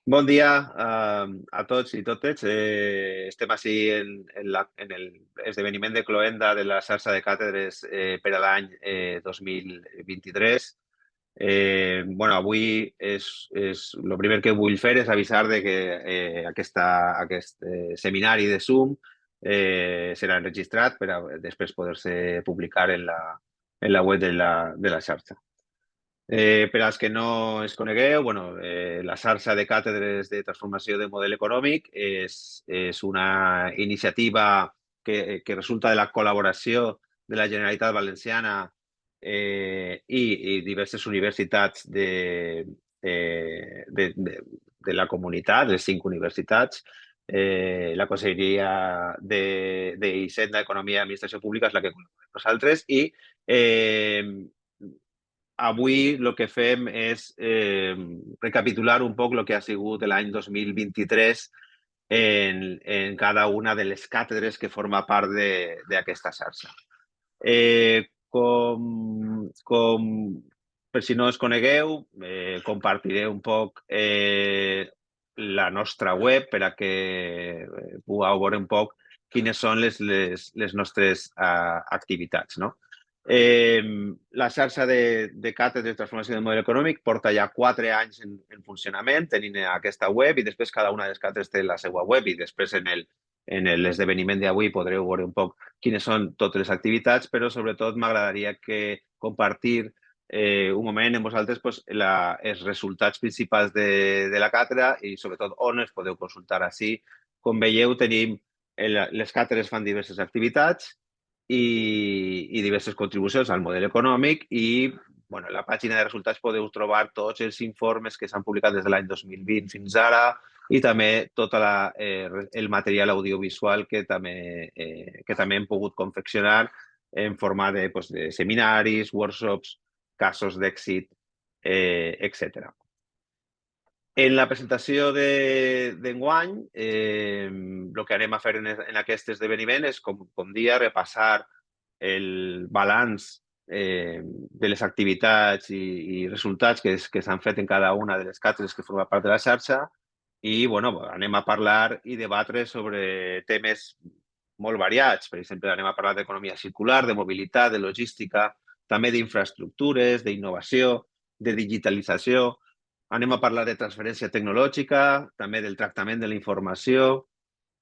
Bon dia a tots i totes. Estem ací en l'esdeveniment de Cloenda de la xarxa de càtedres per a l'any 2023. Bueno, avui el primer que vull fer és avisar de que aquest seminari de Zoom serà enregistrat per a després poder-se publicar en la web de la xarxa. Per als que no es conegueu, bueno, la xarxa de càtedres de transformació de model econòmic és una iniciativa que resulta de la col·laboració de la Generalitat Valenciana i diverses universitats de la comunitat, les 5 universitats. La Conselleria d'Hisenda, Economia i Administració Pública és la que col·labora amb nosaltres i avui el que fem és recapitular un poc el que ha sigut l'any 2023 en cada una de les càtedres que forma part d'aquesta xarxa. Per si no es conegueu, compartiré un poc la nostra web per a que pugueu veure un poc quines són les nostres activitats, no? La xarxa de càtedres de transformació del model econòmic porta ja 4 anys en funcionament, tenint aquesta web i després cada una de les càtedres té la seva web i després en l'esdeveniment d'avui podreu veure un poc quines són totes les activitats, però sobretot m'agradaria compartir un moment amb vosaltres pues, els resultats principals de la càtedra i sobretot on els podeu consultar així. Com veieu, tenim les càtedres fan diverses activitats i diverses contribucions al model econòmic i bueno, en la pàgina de resultats podeu trobar tots els informes que s'han publicat des de l'any 2020 fins ara i també tot el material audiovisual que també hem pogut confeccionar en format de seminaris, workshops, casos d'èxit, etc. En la presentació d'enguany, el que anem a fer en aquest esdeveniment és, com dia, repassar el balanç de les activitats i resultats que s'han fet en cada una de les càtedres que forma part de la xarxa i bueno, anem a parlar i debatre sobre temes molt variats. Per exemple, anem a parlar d'economia circular, de mobilitat, de logística, també d'infraestructures, d'innovació, de digitalització. Anem a parlar de transferència tecnològica, també del tractament de la informació,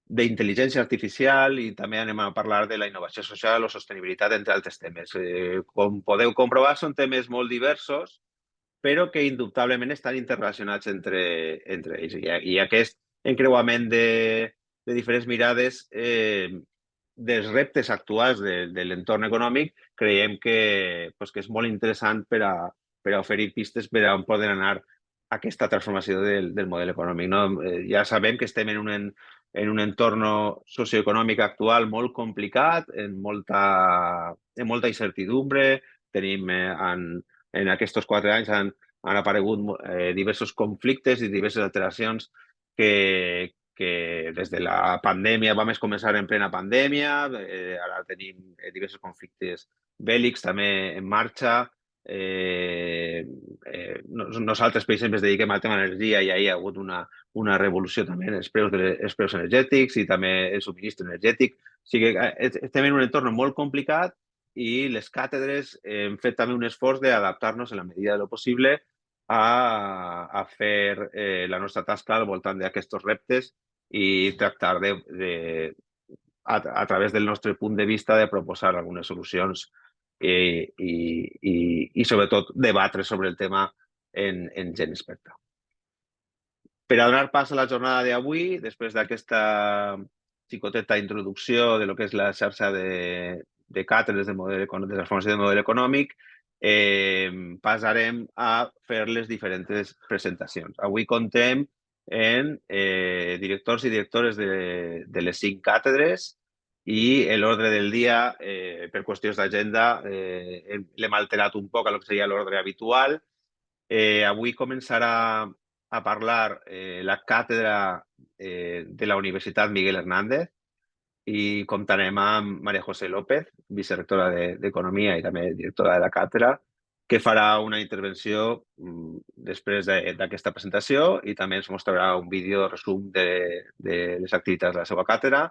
d'intel·ligència artificial i també anem a parlar de la innovació social o sostenibilitat, entre altres temes. Com podeu comprovar, són temes molt diversos, però que indubtablement estan interrelacionats entre ells. I aquest encreuament de diferents mirades dels reptes actuals de l'entorn econòmic creiem que és molt interessant per a oferir pistes per a on poden anar aquesta transformació del model econòmic. No? Ja sabem que estem en un entorn socioeconòmic actual molt complicat, en molta incertidumbre. Tenim en aquests 4 anys han aparegut diversos conflictes i diverses alteracions que des de la pandèmia vam començar en plena pandèmia, ara tenim diversos conflictes bèl·lics també en marxa. Nosaltres, per exemple, ens dediquem al tema energia i ahir hi ha hagut una revolució també en els preus energètics i també el subministre energètic. O sigui, estem en un entorn molt complicat i les càtedres hem fet també un esforç d'adaptar-nos en la medida de lo possible a fer la nostra tasca al voltant d'aquests reptes i tractar a través del nostre punt de vista de proposar algunes solucions i sobretot debatre sobre el tema en gent experta. Per a donar pas a la jornada d'avui, després d'aquesta xicoteta introducció de lo que és la xarxa de càtedres de transformació de model econòmic, passarem a fer les diferents presentacions. Avui contem en directors i directores de les 5 càtedres i l'ordre del dia, per qüestions d'agenda, l'hem alterat un poc a lo que seria l'ordre habitual. Avui començarà a parlar la càtedra de la Universitat Miguel Hernández i comptarem amb María José López, vicerectora d'Economia i també directora de la càtedra, que farà una intervenció després d'aquesta presentació i també ens mostrarà un vídeo resum de les activitats de la seva càtedra.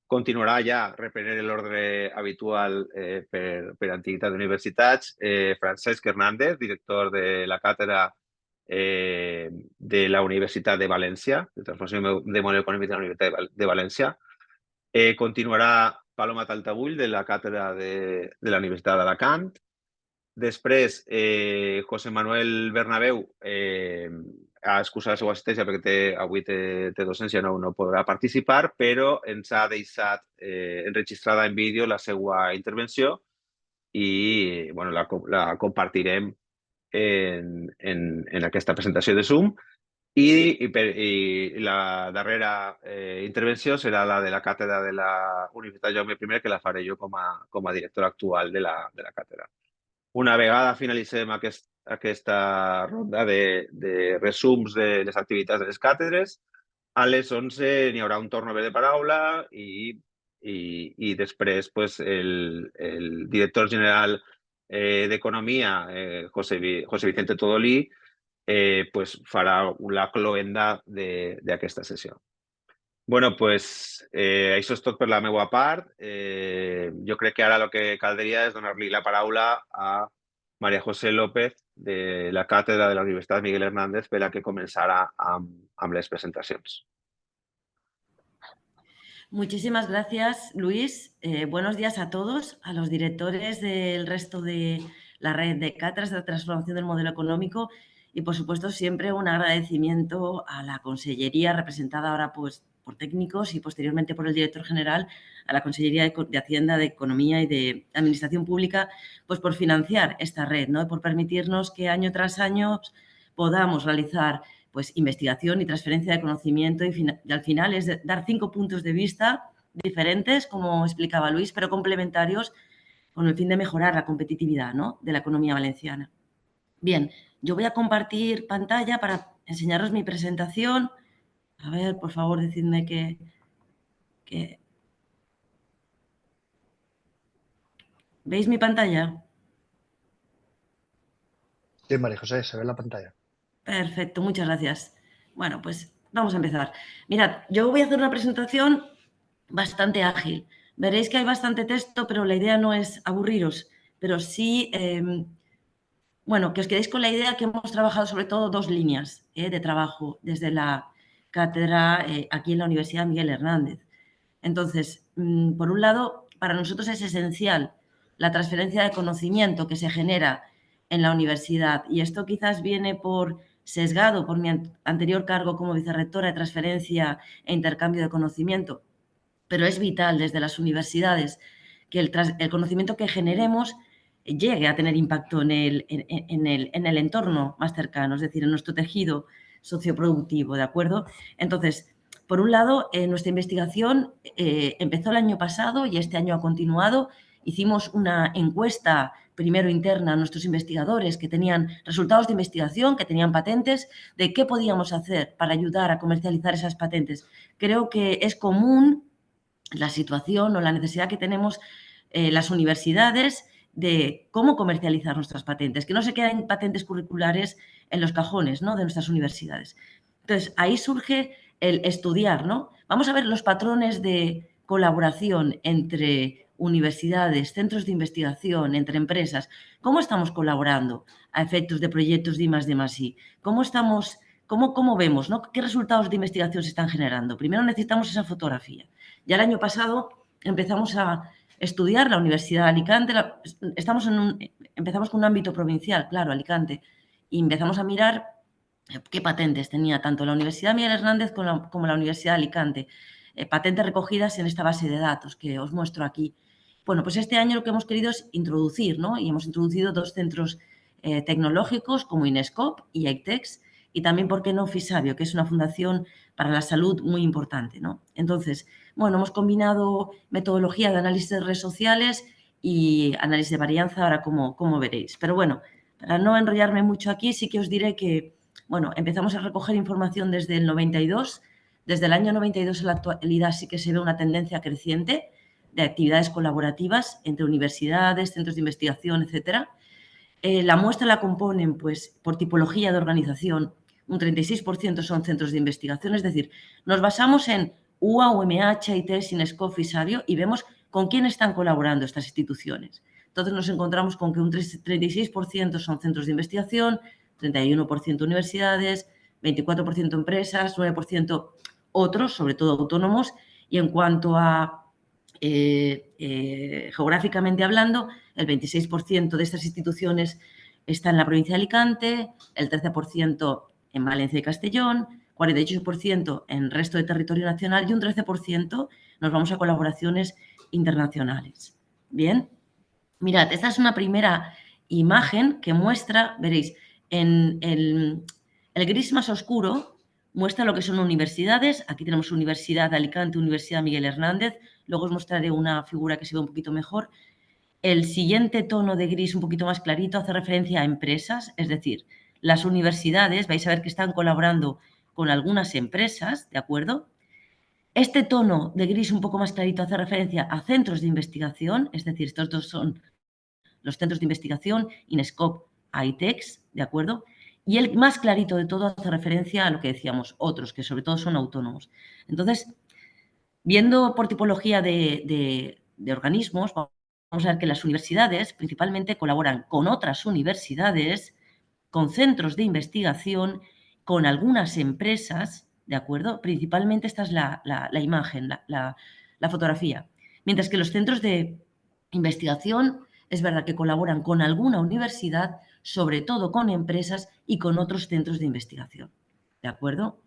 Continuarà ja, reprenent l'ordre habitual per antiguitat d'universitats, Francesc Hernández, director de la càtedra de la Universitat de València, de Transformació de Model Econòmic de la Universitat de València. Continuarà Paloma Taltabull, de la càtedra de la Universitat d'Alacant. Després, José Manuel Bernabéu ha excusat la seva assistència perquè avui té docència, no podrà participar, però ens ha deixat enregistrada en vídeo la seva intervenció i bueno, la compartirem en aquesta presentació de Zoom. I la darrera intervenció serà la de la càtedra de la Universitat Jaume I, que la faré jo com a director actual de la càtedra. Una vegada finalitzem aquesta ronda de resums de les activitats de les càtedres, a les 11 n'hi haurà un torn de paraula i després pues, el director general d'Economia, José Vicente Todolí, pues, farà la cloenda d'aquesta sessió. Bueno, pues això és tot per la meva part. Jo crec que ara el que caldria és donar-li la paraula a María José López de la càtedra de la Universitat Miguel Hernández per a que començarà amb les presentacions. Muchísimas gracias, Luis. Buenos días a todos, a los directores del resto de la red de cátedras de transformación del modelo económico y, por supuesto, siempre un agradecimiento a la Consellería, representada ahora pues, por técnicos y posteriormente por el director general, a la Consellería de Hacienda, de Economía y de Administración Pública, pues por financiar esta red, ¿no? Por permitirnos que año tras año podamos realizar pues, investigación y transferencia de conocimiento y al final es dar 5 puntos de vista diferentes, como explicaba Luis, pero complementarios con el fin de mejorar la competitividad, ¿no?, de la economía valenciana. Bien, yo voy a compartir pantalla para enseñaros mi presentación. A ver, por favor, decidme que... ¿Veis mi pantalla? Sí, María José, se ve la pantalla. Perfecto, muchas gracias. Bueno, pues vamos a empezar. Mirad, yo voy a hacer una presentación bastante ágil. Veréis que hay bastante texto, pero la idea no es aburriros, pero sí, bueno, que os quedéis con la idea que hemos trabajado sobre todo 2 líneas de trabajo desde la cátedra aquí en la Universidad Miguel Hernández. Entonces, por un lado, para nosotros es esencial la transferencia de conocimiento que se genera en la universidad y esto quizás viene por sesgado por mi anterior cargo como vicerrectora de transferencia e intercambio de conocimiento, pero es vital desde las universidades que el conocimiento que generemos llegue a tener impacto en el entorno más cercano, es decir, en nuestro tejido socioproductivo, ¿de acuerdo? Entonces, por un lado, nuestra investigación empezó el año pasado y este año ha continuado. Hicimos una encuesta primero interna a nuestros investigadores que tenían resultados de investigación, que tenían patentes, de qué podíamos hacer para ayudar a comercializar esas patentes. Creo que es común la situación o la necesidad que tenemos las universidades de cómo comercializar nuestras patentes, que no se queden patentes curriculares en los cajones, ¿no?, de nuestras universidades. Entonces, ahí surge el estudiar, ¿no? Vamos a ver los patrones de colaboración entre universidades, centros de investigación, entre empresas. ¿Cómo estamos colaborando a efectos de proyectos de I+D+I? ¿Cómo vemos, ¿no?, qué resultados de investigación se están generando? Primero necesitamos esa fotografía. Ya el año pasado empezamos a estudiar la Universidad de Alicante. Empezamos con un ámbito provincial, claro, Alicante, y empezamos a mirar qué patentes tenía tanto la Universidad Miguel Hernández como la Universidad de Alicante. Patentes recogidas en esta base de datos que os muestro aquí. Bueno, pues este año lo que hemos querido es introducir, ¿no? Y hemos introducido 2 centros tecnológicos como Inescop y AICTEX y también, ¿por qué no?, Fisabio, que es una fundación para la salud muy importante, ¿no? Entonces, bueno, hemos combinado metodología de análisis de redes sociales y análisis de varianza, ahora como veréis. Pero bueno, para no enrollarme mucho aquí, sí que os diré que, bueno, empezamos a recoger información desde el 92. Desde el año 92 a la actualidad sí que se ve una tendencia creciente de actividades colaborativas entre universidades, centros de investigación, etcétera. La muestra la componen, pues, por tipología de organización. Un 36% son centros de investigación, es decir, nos basamos en UA, UMH, ITES, INESCO, Fisario y vemos con quién están colaborando estas instituciones. Entonces nos encontramos con que un 36% son centros de investigación, 31% universidades, 24% empresas, 9% otros, sobre todo autónomos, y en cuanto a geográficamente hablando, el 26% de estas instituciones está en la provincia de Alicante, el 13% en Valencia y Castellón, 48% en el resto del territorio nacional y un 13% nos vamos a colaboraciones internacionales. Bien, mirad, esta es una primera imagen que muestra, veréis, en el gris más oscuro muestra lo que son universidades. Aquí tenemos Universidad de Alicante, Universidad Miguel Hernández. Luego os mostraré una figura que se ve un poquito mejor. El siguiente tono de gris un poquito más clarito hace referencia a empresas, es decir, las universidades, vais a ver que están colaborando con algunas empresas, ¿de acuerdo? Este tono de gris un poco más clarito hace referencia a centros de investigación, es decir, estos dos son los centros de investigación, INESCOP, ITEX, ¿de acuerdo? Y el más clarito de todo hace referencia a lo que decíamos, otros, que sobre todo son autónomos. Entonces, viendo por tipología de organismos, vamos a ver que las universidades principalmente colaboran con otras universidades, con centros de investigación, con algunas empresas, ¿de acuerdo? Principalmente esta es la imagen, la fotografía. Mientras que los centros de investigación es verdad que colaboran con alguna universidad, sobre todo con empresas y con otros centros de investigación, ¿de acuerdo?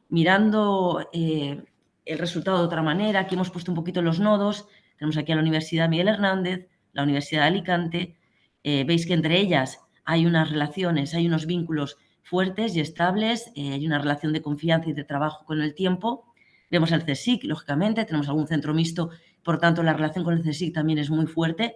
Mirando el resultado de otra manera, aquí hemos puesto un poquito los nodos, tenemos aquí a la Universidad Miguel Hernández, la Universidad de Alicante, veis que entre ellas hay unas relaciones, hay unos vínculos fuertes y estables, hay una relación de confianza y de trabajo con el tiempo. Vemos al CSIC, lógicamente, tenemos algún centro mixto, por tanto la relación con el CSIC también es muy fuerte.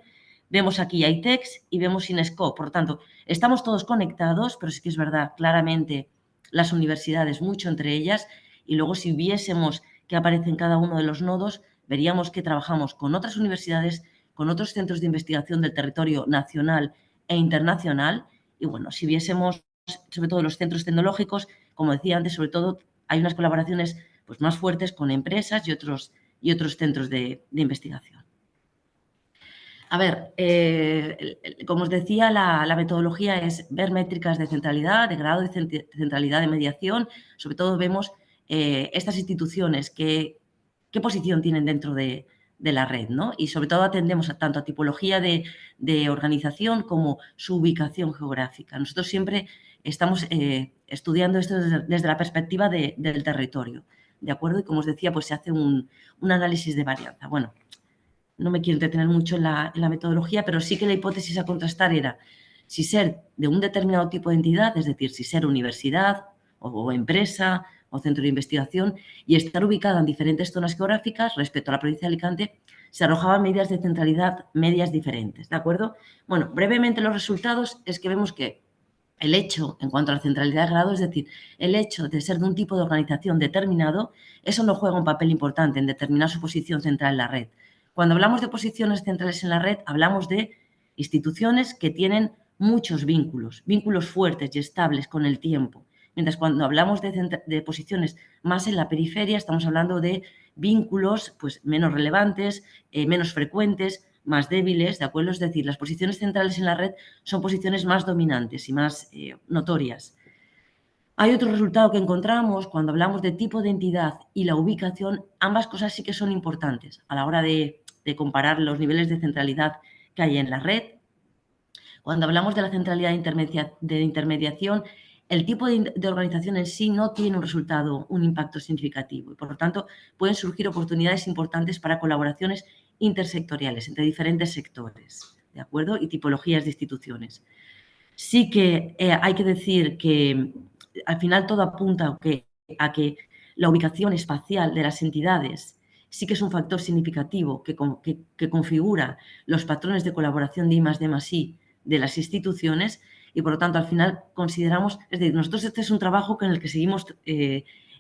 Vemos aquí a ITEX y vemos INESCO, por tanto, estamos todos conectados, pero sí que es verdad, claramente, las universidades, mucho entre ellas, y luego si viésemos qué aparece en cada uno de los nodos, veríamos que trabajamos con otras universidades, con otros centros de investigación del territorio nacional e internacional, y bueno, si viésemos sobre todo los centros tecnológicos, como decía antes, sobre todo hay unas colaboraciones pues, más fuertes con empresas y otros centros de investigación. A ver, como os decía, la metodología es ver métricas de centralidad, de grado de centralidad de mediación. Sobre todo vemos estas instituciones, qué posición tienen dentro de la red, ¿no? Y sobre todo atendemos tanto a tipología de organización como su ubicación geográfica. Nosotros siempre estamos estudiando esto desde la perspectiva del territorio, ¿de acuerdo? Y como os decía, pues se hace un análisis de varianza. Bueno, no me quiero entretener mucho en la metodología, pero sí que la hipótesis a contrastar era si ser de un determinado tipo de entidad, es decir, si ser universidad o empresa o centro de investigación y estar ubicada en diferentes zonas geográficas respecto a la provincia de Alicante, se arrojaban medidas de centralidad medias diferentes, ¿de acuerdo? Bueno, brevemente los resultados es que vemos que el hecho, en cuanto a la centralidad de grado, es decir, el hecho de ser de un tipo de organización determinado, eso no juega un papel importante en determinar su posición central en la red. Cuando hablamos de posiciones centrales en la red, hablamos de instituciones que tienen muchos vínculos fuertes y estables con el tiempo. Mientras cuando hablamos de posiciones más en la periferia, estamos hablando de vínculos pues, menos relevantes, menos frecuentes, más débiles, ¿de acuerdo? Es decir, las posiciones centrales en la red son posiciones más dominantes y más notorias. Hay otro resultado que encontramos cuando hablamos de tipo de entidad y la ubicación, ambas cosas sí que son importantes a la hora de comparar los niveles de centralidad que hay en la red. Cuando hablamos de la centralidad de intermediación, el tipo de organización en sí no tiene un resultado, un impacto significativo y, por lo tanto, pueden surgir oportunidades importantes para colaboraciones intersectoriales entre diferentes sectores, ¿de acuerdo? Y tipologías de instituciones. Sí que hay que decir que al final todo apunta a que la ubicación espacial de las entidades sí que es un factor significativo que configura los patrones de colaboración de I+D+I de las instituciones y, por lo tanto, al final consideramos, es decir, nosotros este es un trabajo en el que seguimos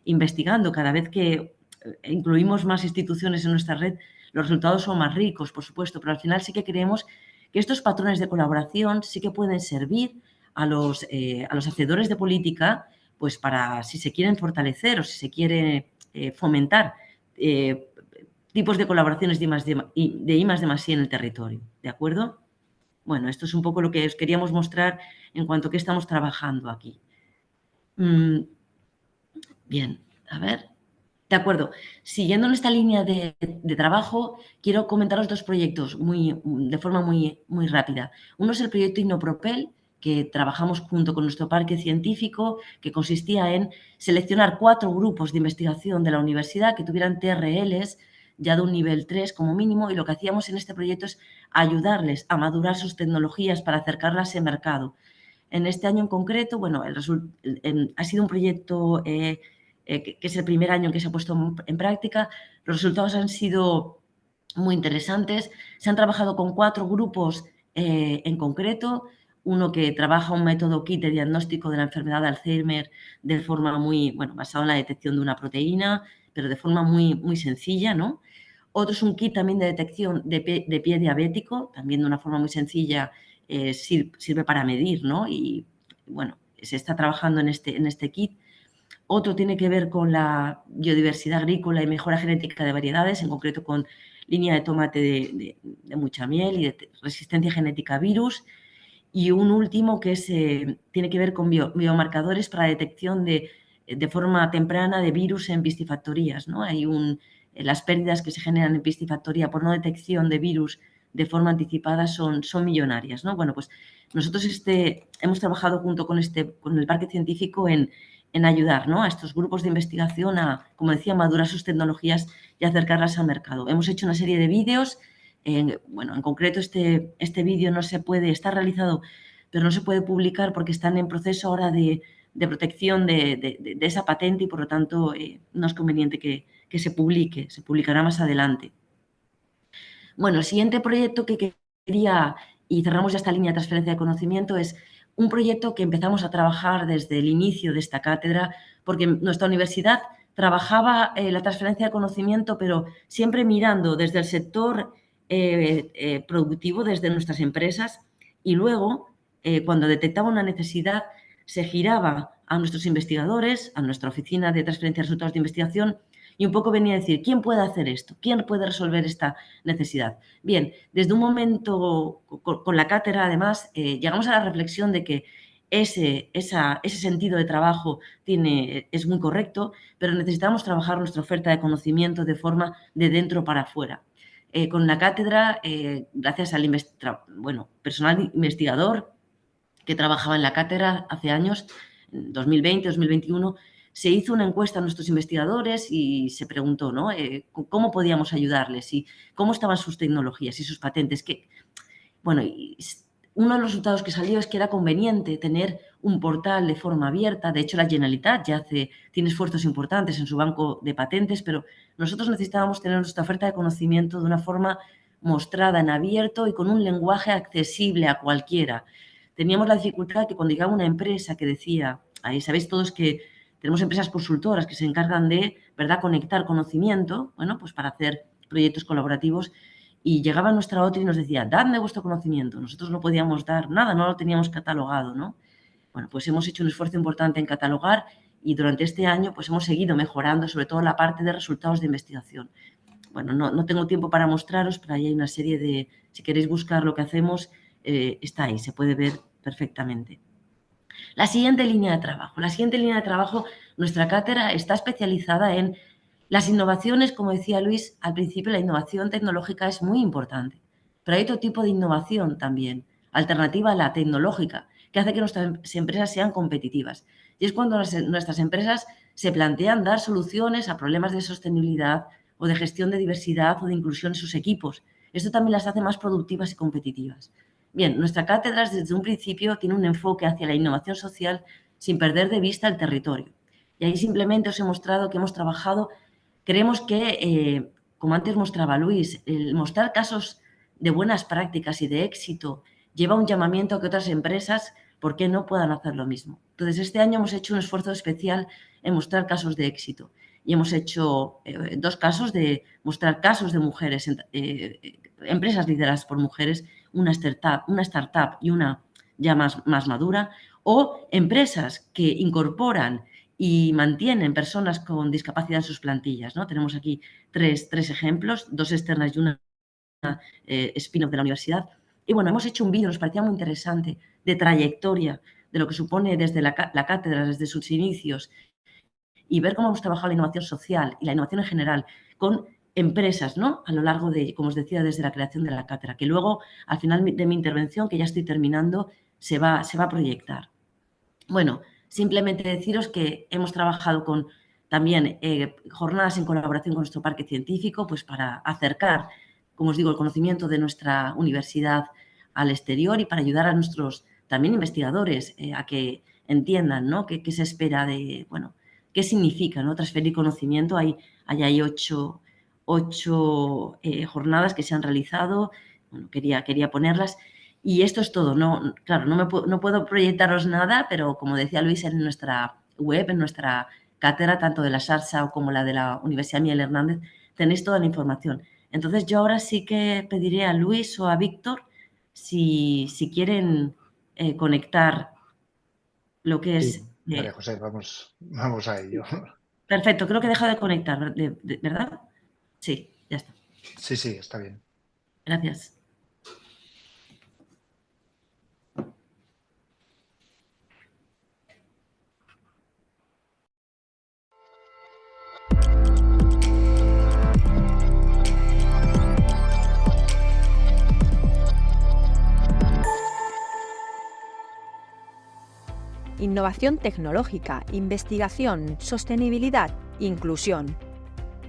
investigando. Cada vez que incluimos más instituciones en nuestra red, los resultados son más ricos, por supuesto, pero al final sí que creemos que estos patrones de colaboración sí que pueden servir a los hacedores de política, pues para si se quieren fortalecer o si se quiere fomentar tipos de colaboraciones de I+D+I en el territorio, ¿de acuerdo? Bueno, esto es un poco lo que os queríamos mostrar en cuanto a qué estamos trabajando aquí. Bien, a ver. De acuerdo. Siguiendo en esta línea de trabajo, quiero comentaros dos proyectos de forma muy rápida. Uno es el proyecto Innopropel, que trabajamos junto con nuestro parque científico, que consistía en seleccionar 4 grupos de investigación de la universidad que tuvieran TRLs ya de un nivel 3 como mínimo, y lo que hacíamos en este proyecto es ayudarles a madurar sus tecnologías para acercarlas al mercado. En este año en concreto, bueno, ha sido un proyecto que es el primer año en que se ha puesto en práctica. Los resultados han sido muy interesantes. Se han trabajado con 4 grupos en concreto. Uno que trabaja un método kit de diagnóstico de la enfermedad de Alzheimer de forma basado en la detección de una proteína, pero de forma muy sencilla, ¿no? Otro es un kit también de detección de pie diabético, también de una forma muy sencilla, sirve para medir, ¿no? Y bueno, se está trabajando en este kit. Otro tiene que ver con la biodiversidad agrícola y mejora genética de variedades, en concreto con línea de tomate de mucha miel y de resistencia genética a virus. Y un último que tiene que ver con biomarcadores para detección de forma temprana de virus en piscifactorías, ¿no? Las pérdidas que se generan en piscifactoría por no detección de virus de forma anticipada son millonarias, ¿no? Bueno, pues nosotros hemos trabajado junto con el parque científico en ayudar, ¿no?, a estos grupos de investigación a, como decía, madurar sus tecnologías y acercarlas al mercado. Hemos hecho una serie de vídeos. En concreto este vídeo está realizado, pero no se puede publicar porque están en proceso ahora de protección de esa patente y, por lo tanto, no es conveniente que se publique. Se publicará más adelante. Bueno, el siguiente proyecto que quería, y cerramos ya esta línea de transferencia de conocimiento, es un proyecto que empezamos a trabajar desde el inicio de esta cátedra, porque nuestra universidad trabajaba la transferencia de conocimiento, pero siempre mirando desde el sector productivo, desde nuestras empresas, y luego, cuando detectaba una necesidad, se giraba a nuestros investigadores, a nuestra oficina de transferencia de resultados de investigación, y un poco venía a decir, ¿quién puede hacer esto? ¿Quién puede resolver esta necesidad? Bien, desde un momento, con la cátedra, además, llegamos a la reflexión de que ese sentido de trabajo es muy correcto, pero necesitamos trabajar nuestra oferta de conocimiento de forma de dentro para afuera. Con la cátedra, gracias al personal investigador que trabajaba en la cátedra hace años, 2020, 2021, se hizo una encuesta a nuestros investigadores y se preguntó, ¿no?, cómo podíamos ayudarles y cómo estaban sus tecnologías y sus patentes. Uno de los resultados que salió es que era conveniente tener un portal de forma abierta. De hecho, la Generalitat ya tiene esfuerzos importantes en su banco de patentes, pero nosotros necesitábamos tener nuestra oferta de conocimiento de una forma mostrada en abierto y con un lenguaje accesible a cualquiera. Teníamos la dificultad que cuando llegaba una empresa que decía, ahí sabéis todos que tenemos empresas consultoras que se encargan de, ¿verdad?, conectar conocimiento, pues para hacer proyectos colaborativos, y llegaba nuestra OTRI y nos decía, dadme vuestro conocimiento. Nosotros no podíamos dar nada, no lo teníamos catalogado, ¿no? Bueno, pues hemos hecho un esfuerzo importante en catalogar y durante este año pues hemos seguido mejorando, sobre todo la parte de resultados de investigación. Bueno, no tengo tiempo para mostraros, pero ahí hay una serie de, si queréis buscar lo que hacemos, está ahí, se puede ver perfectamente. La siguiente línea de trabajo. Nuestra cátedra está especializada en las innovaciones. Como decía Luis al principio, la innovación tecnológica es muy importante, pero hay otro tipo de innovación también, alternativa a la tecnológica, que hace que nuestras empresas sean competitivas. Y es cuando nuestras empresas se plantean dar soluciones a problemas de sostenibilidad o de gestión de diversidad o de inclusión en sus equipos. Esto también las hace más productivas y competitivas. Bien, nuestra cátedra desde un principio tiene un enfoque hacia la innovación social sin perder de vista el territorio. Y ahí simplemente os he mostrado que hemos trabajado. Creemos que, como antes mostraba Luis, el mostrar casos de buenas prácticas y de éxito lleva un llamamiento a que otras empresas, ¿por qué no puedan hacer lo mismo? Entonces, este año hemos hecho un esfuerzo especial en mostrar casos de éxito. Y hemos hecho 2 casos de mostrar casos de mujeres, empresas lideradas por mujeres. una startup y una ya más madura, o empresas que incorporan y mantienen personas con discapacidad en sus plantillas, ¿no? Tenemos aquí tres ejemplos, 2 externas y una spin-off de la universidad. Y bueno, hemos hecho un vídeo, nos parecía muy interesante, de trayectoria, de lo que supone desde la cátedra, desde sus inicios, y ver cómo hemos trabajado la innovación social y la innovación en general con empresas, ¿no? A lo largo de, como os decía, desde la creación de la cátedra, que luego, al final de mi intervención, que ya estoy terminando, se va a proyectar. Bueno, simplemente deciros que hemos trabajado con también jornadas en colaboración con nuestro parque científico, pues para acercar, como os digo, el conocimiento de nuestra universidad al exterior y para ayudar a nuestros también investigadores a que entiendan, ¿no? qué se espera de, bueno, qué significa, ¿no? Transferir conocimiento. Hay 8 jornadas que se han realizado, bueno, quería ponerlas. Y esto es todo. No, claro, no puedo proyectaros nada, pero como decía Luis, en nuestra web, en nuestra cátedra, tanto de la SARSA como la de la Universidad Miguel Hernández, tenéis toda la información. Entonces yo ahora sí que pediré a Luis o a Víctor si quieren conectar lo que es... Sí, María José, vamos a ello. Perfecto, creo que he dejado de conectar, ¿verdad? Sí, ya está. Sí, está bien. Gracias. Innovación tecnológica, investigación, sostenibilidad, inclusión.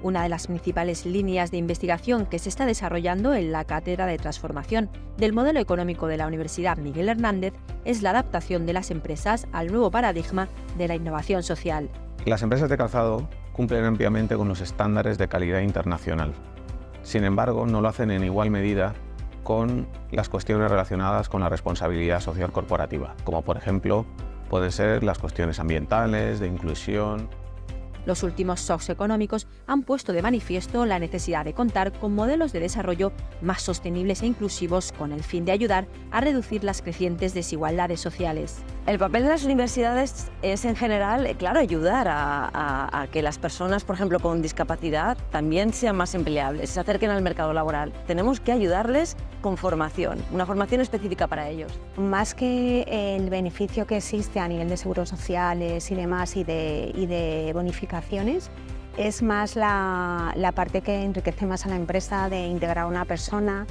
Una de las principales líneas de investigación que se está desarrollando en la Cátedra de Transformación del Modelo Económico de la Universidad Miguel Hernández es la adaptación de las empresas al nuevo paradigma de la innovación social. Las empresas de calzado cumplen ampliamente con los estándares de calidad internacional. Sin embargo, no lo hacen en igual medida con las cuestiones relacionadas con la responsabilidad social corporativa, como por ejemplo pueden ser las cuestiones ambientales, de inclusión. Los últimos shocks económicos han puesto de manifiesto la necesidad de contar con modelos de desarrollo más sostenibles e inclusivos con el fin de ayudar a reducir las crecientes desigualdades sociales. El papel de las universidades es, en general, claro, ayudar a que las personas, por ejemplo, con discapacidad también sean más empleables, se acerquen al mercado laboral. Tenemos que ayudarles con formación, una formación específica para ellos. Más que el beneficio que existe a nivel de seguros sociales y demás y de bonificaciones, es más la parte que enriquece más a la empresa de integrar a una persona,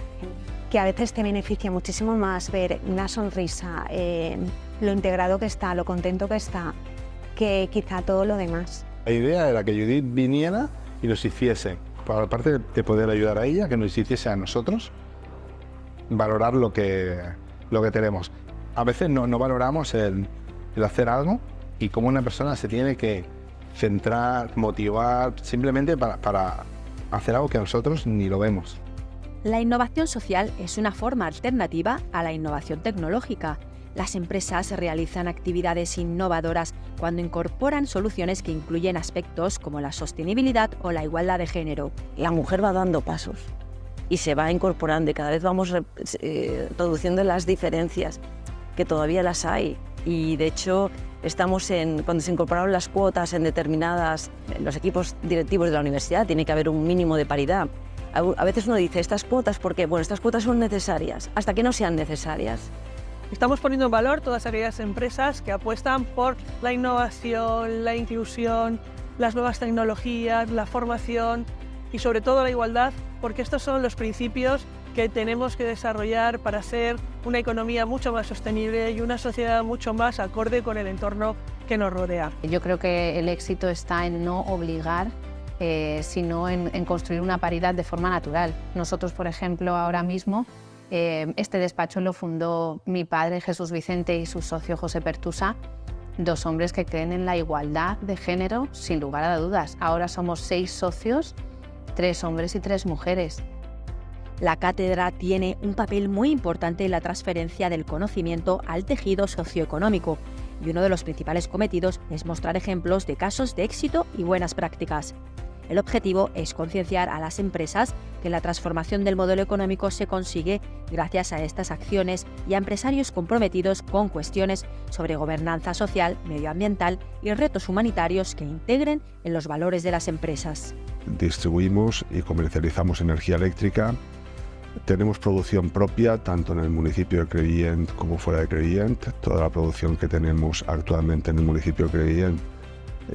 que a veces te beneficia muchísimo más ver una sonrisa, lo integrado que está, lo contento que está, que quizá todo lo demás. La idea era que Judith viniera y nos hiciese, por parte de poder ayudar a ella, que nos hiciese a nosotros valorar lo que tenemos. A veces no valoramos el hacer algo y cómo una persona se tiene que centrar, motivar, simplemente para hacer algo que nosotros ni lo vemos. La innovación social es una forma alternativa a la innovación tecnológica. Las empresas realizan actividades innovadoras cuando incorporan soluciones que incluyen aspectos como la sostenibilidad o la igualdad de género. La mujer va dando pasos y se va incorporando y cada vez vamos reduciendo las diferencias, que todavía las hay. Y de hecho, cuando se incorporaron las cuotas en los equipos directivos de la universidad, tiene que haber un mínimo de paridad. A veces uno dice, estas cuotas, ¿por qué? Bueno, estas cuotas son necesarias, hasta que no sean necesarias. Estamos poniendo en valor todas aquellas empresas que apuestan por la innovación, la inclusión, las nuevas tecnologías, la formación y sobre todo la igualdad, porque estos son los principios que tenemos que desarrollar para ser una economía mucho más sostenible y una sociedad mucho más acorde con el entorno que nos rodea. Yo creo que el éxito está en no obligar, sino en construir una paridad de forma natural. Nosotros, por ejemplo, ahora mismo, este despacho lo fundó mi padre Jesús Vicente y su socio José Pertusa, 2 hombres que creen en la igualdad de género sin lugar a dudas. Ahora somos 6 socios, 3 hombres y 3 mujeres. La cátedra tiene un papel muy importante en la transferencia del conocimiento al tejido socioeconómico y uno de los principales cometidos es mostrar ejemplos de casos de éxito y buenas prácticas. El objetivo es concienciar a las empresas que la transformación del modelo económico se consigue gracias a estas acciones y a empresarios comprometidos con cuestiones sobre gobernanza social, medioambiental y retos humanitarios que integren en los valores de las empresas. Distribuimos y comercializamos energía eléctrica. Tenemos producción propia, tanto en el municipio de Crevillent como fuera de Crevillent. Toda la producción que tenemos actualmente en el municipio de Crevillent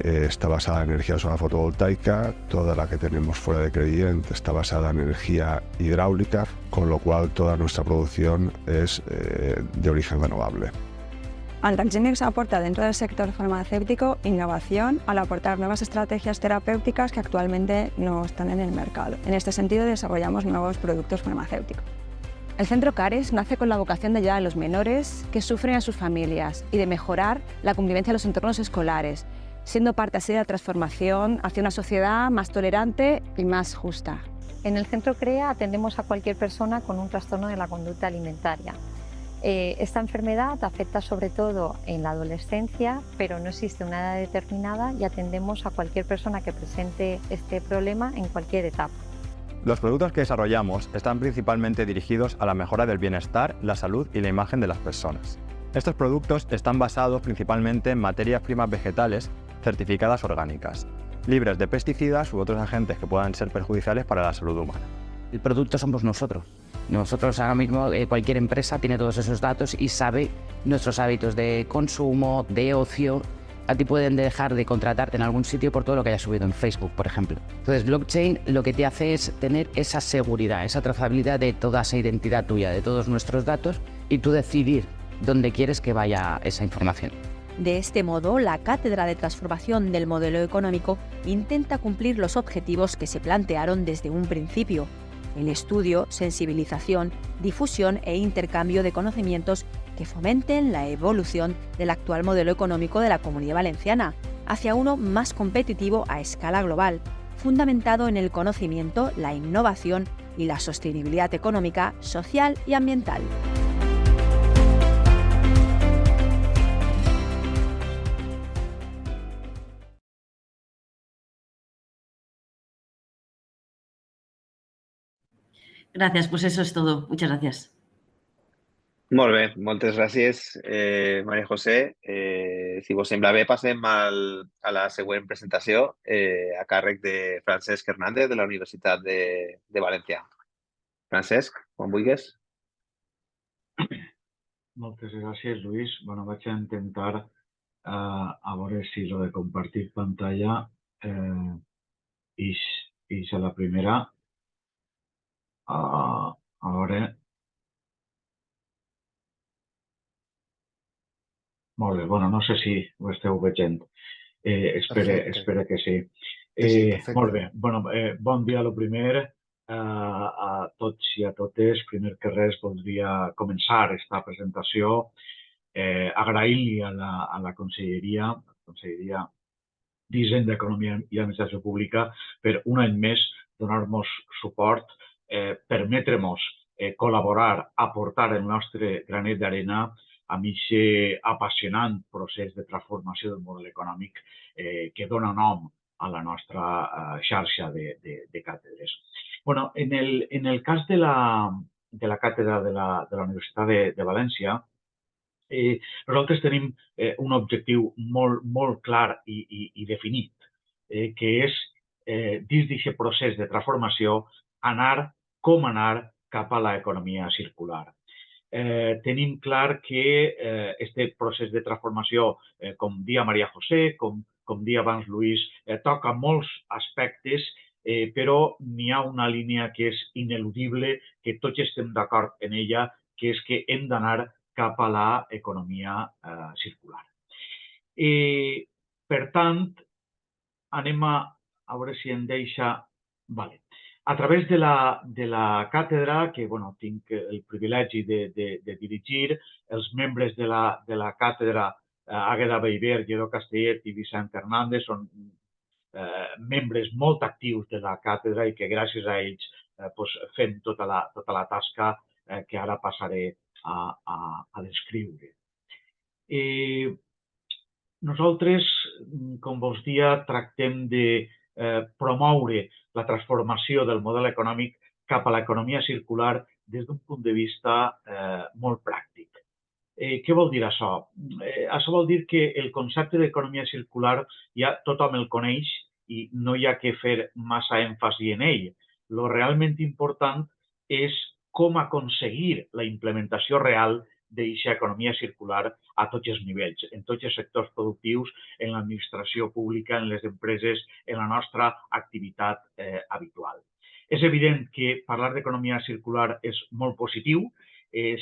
está basada en energía solar fotovoltaica. Toda la que tenemos fuera de Crevillent está basada en energía hidráulica, con lo cual toda nuestra producción es de origen renovable. Antrax aporta dentro del sector farmacéutico innovación al aportar nuevas estrategias terapéuticas que actualmente no están en el mercado. En este sentido, desarrollamos nuevos productos farmacéuticos. El Centro CARES nace con la vocación de ayudar a los menores que sufren a sus familias y de mejorar la convivencia en los entornos escolares, siendo parte así de la transformación hacia una sociedad más tolerante y más justa. En el Centro CREA atendemos a cualquier persona con un trastorno de la conducta alimentaria. Esta enfermedad afecta sobre todo en la adolescencia, pero no existe una edad determinada y atendemos a cualquier persona que presente este problema en cualquier etapa. Los productos que desarrollamos están principalmente dirigidos a la mejora del bienestar, la salud y la imagen de las personas. Estos productos están basados principalmente en materias primas vegetales certificadas orgánicas, libres de pesticidas u otros agentes que puedan ser perjudiciales para la salud humana. El producto somos nosotros. Nosotros ahora mismo, cualquier empresa tiene todos esos datos y sabe nuestros hábitos de consumo, de ocio. A ti pueden dejar de contratarte en algún sitio por todo lo que hayas subido en Facebook, por ejemplo. Entonces, blockchain lo que te hace es tener esa seguridad, esa trazabilidad de toda esa identidad tuya, de todos nuestros datos, y tú decidir dónde quieres que vaya esa información. De este modo, la Cátedra de Transformación del Modelo Económico intenta cumplir los objetivos que se plantearon desde un principio: el estudio, sensibilización, difusión e intercambio de conocimientos que fomenten la evolución del actual modelo económico de la Comunidad Valenciana hacia uno más competitivo a escala global, fundamentado en el conocimiento, la innovación y la sostenibilidad económica, social y ambiental. Gracias, pues eso es todo. Muchas gracias. Molt bé, moltes gràcies, Maria José. Si vos sembla bé, passem a la següent presentació a càrrec de Francesc Hernández de la Universitat de València. Francesc, quan vulguis. Moltes gràcies, Lluís. Bueno, vaig a intentar a veure si lo de compartir pantalla és a la primera. A veure... Molt bé, bueno, no sé si ho esteu veient. Espero que sí. Molt bé, bueno, bon dia a lo primer a tots i a totes. Primer que res voldria començar aquesta presentació agraint-li a la Conselleria d'Hisenda, Economia i Administració Pública per un any més donar-nos suport, permetre-nos col·laborar, aportar el nostre granet d'arena amb aquest apassionant procés de transformació del model econòmic que dona nom a la nostra xarxa de càtedres. Bueno, en el cas de la càtedra de la Universitat de València, nosaltres tenim un objectiu molt clar i definit, que és, dins d'aquest procés de transformació, anar cap a l'economia circular. Tenim clar que aquest procés de transformació, com dia Maria José, com dia abans Lluís, toca molts aspectes, però n'hi ha una línia que és ineludible, que tots estem d'acord en ella, que és que hem d'anar cap a l'economia circular. Per tant, anem a veure si em deixa... Vale. A través de la càtedra, que tinc el privilegi de dirigir, els membres de la càtedra, Àgueda Bellver, Lledó Castellet i Vicent Hernández, són membres molt actius de la càtedra i que gràcies a ells fem tota la tasca que ara passaré a descriure. Nosaltres, com vos dia, tractem promoure la transformació del model econòmic cap a l'economia circular des d'un punt de vista molt pràctic. Què vol dir això? Això vol dir que el concepte d'economia circular ja tothom el coneix i no hi ha que fer massa èmfasi en ell. Lo realment important és com aconseguir la implementació real d'aquesta economia circular a tots els nivells, en tots els sectors productius, en l'administració pública, en les empreses, en la nostra activitat habitual. És evident que parlar d'economia circular és molt positiu,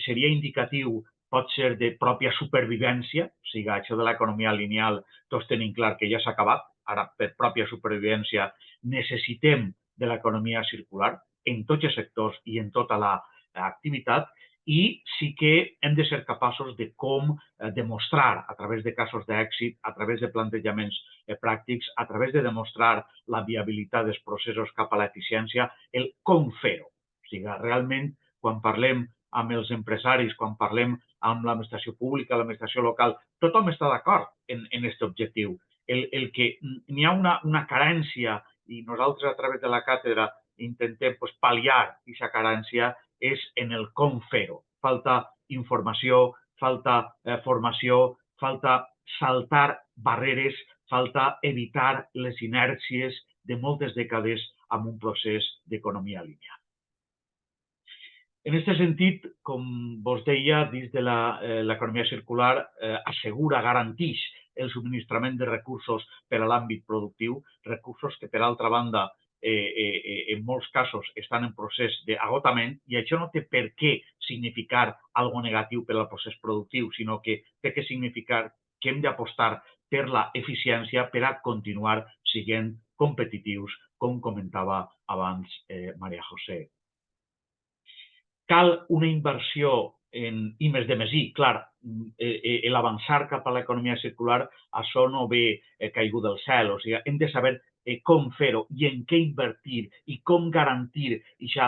seria indicatiu, pot ser de pròpia supervivència, o sigui, això de l'economia lineal tots tenim clar que ja s'ha acabat, ara per pròpia supervivència necessitem de l'economia circular en tots els sectors i en tota l'activitat, i sí que hem de ser capaços de com demostrar a través de casos d'èxit, a través de plantejaments pràctics, a través de demostrar la viabilitat dels processos cap a l'eficiència, el com fer-ho. O sigui, realment, quan parlem amb els empresaris, quan parlem amb l'administració pública, l'administració local, tothom està d'acord en aquest objectiu. El que n'hi ha una carència i nosaltres a través de la càtedra intentem pal·liar aquesta carència és en el com fer-ho. Falta informació, falta formació, falta saltar barreres, falta evitar les inèrcies de moltes dècades amb un procés d'economia lineal. En aquest sentit, com vos deia, dins de l'economia circular assegura, garanteix el subministrament de recursos per a l'àmbit productiu, recursos que, per altra banda, en molts casos estan en procés d'agotament, i això no té per què significar alguna cosa negatiu per al procés productiu, sinó que té que significar que hem d'apostar per l'eficiència per a continuar sent competitius, com comentava abans Maria José. Cal una inversió en I+D+I. Clar, l'avançar cap a l'economia circular, això no ve caigut del cel. O sigui, hem de saber com fer-ho i en què invertir i com garantir aquesta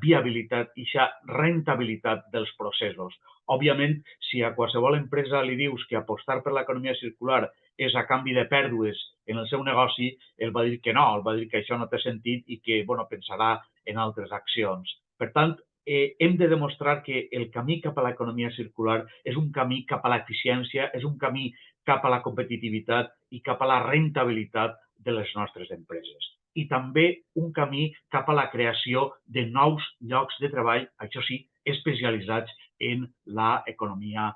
viabilitat i aquesta rentabilitat dels processos. Òbviament, si a qualsevol empresa li dius que apostar per l'economia circular és a canvi de pèrdues en el seu negoci, ell va dir que no, ell va dir que això no té sentit i que pensarà en altres accions. Per tant, hem de demostrar que el camí cap a l'economia circular és un camí cap a l'eficiència, és un camí cap a la competitivitat i cap a la rentabilitat de les nostres empreses. I també un camí cap a la creació de nous llocs de treball, això sí, especialitzats en l'economia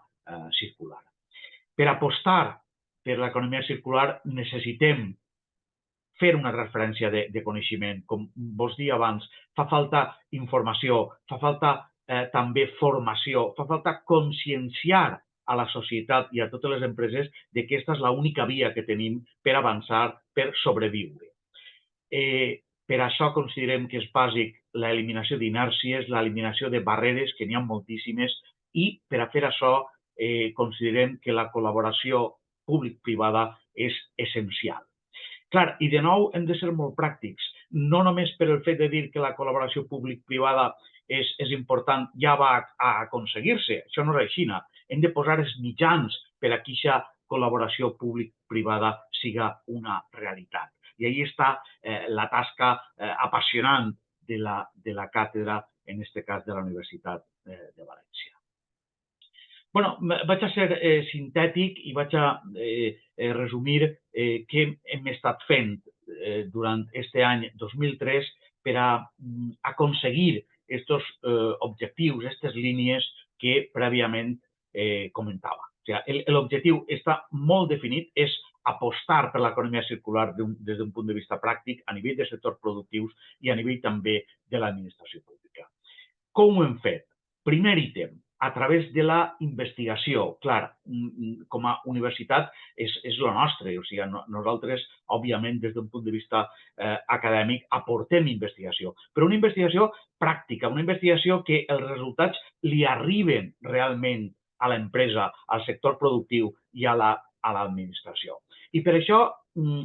circular. Per apostar per l'economia circular necessitem fer una transferència de coneixement. Com vos deia abans, fa falta informació, fa falta també formació, fa falta conscienciar a la societat i a totes les empreses que aquesta és l'única via que tenim per avançar, per sobreviure. Per això considerem que és bàsic l'eliminació d'inèrcies, l'eliminació de barreres, que n'hi ha moltíssimes, i per a fer això considerem que la col·laboració públic-privada és essencial. Clar, i de nou hem de ser molt pràctics, no només per el fet de dir que la col·laboració públic-privada és important, ja va a aconseguir-se, això no és així. Hem de posar els mitjans per a que aquesta col·laboració públic-privada siga una realitat. I ahí està la tasca apassionant de la càtedra, en aquest cas de la Universitat de València. Vaig a ser sintètic i vaig a resumir què hem estat fent durant aquest any 2003 per a aconseguir aquests objectius, aquestes línies que prèviament comentava. L'objectiu està molt definit, és apostar per l'economia circular des d'un punt de vista pràctic a nivell de sectors productius i a nivell també de l'administració pública. Com ho hem fet? Primer ítem, a través de la investigació. Clar, com a universitat és el nostre, o sigui, nosaltres, òbviament, des d'un punt de vista acadèmic, aportem investigació, però una investigació pràctica, una investigació que els resultats li arriben realment a l'empresa, al sector productiu i a l'administració. I per això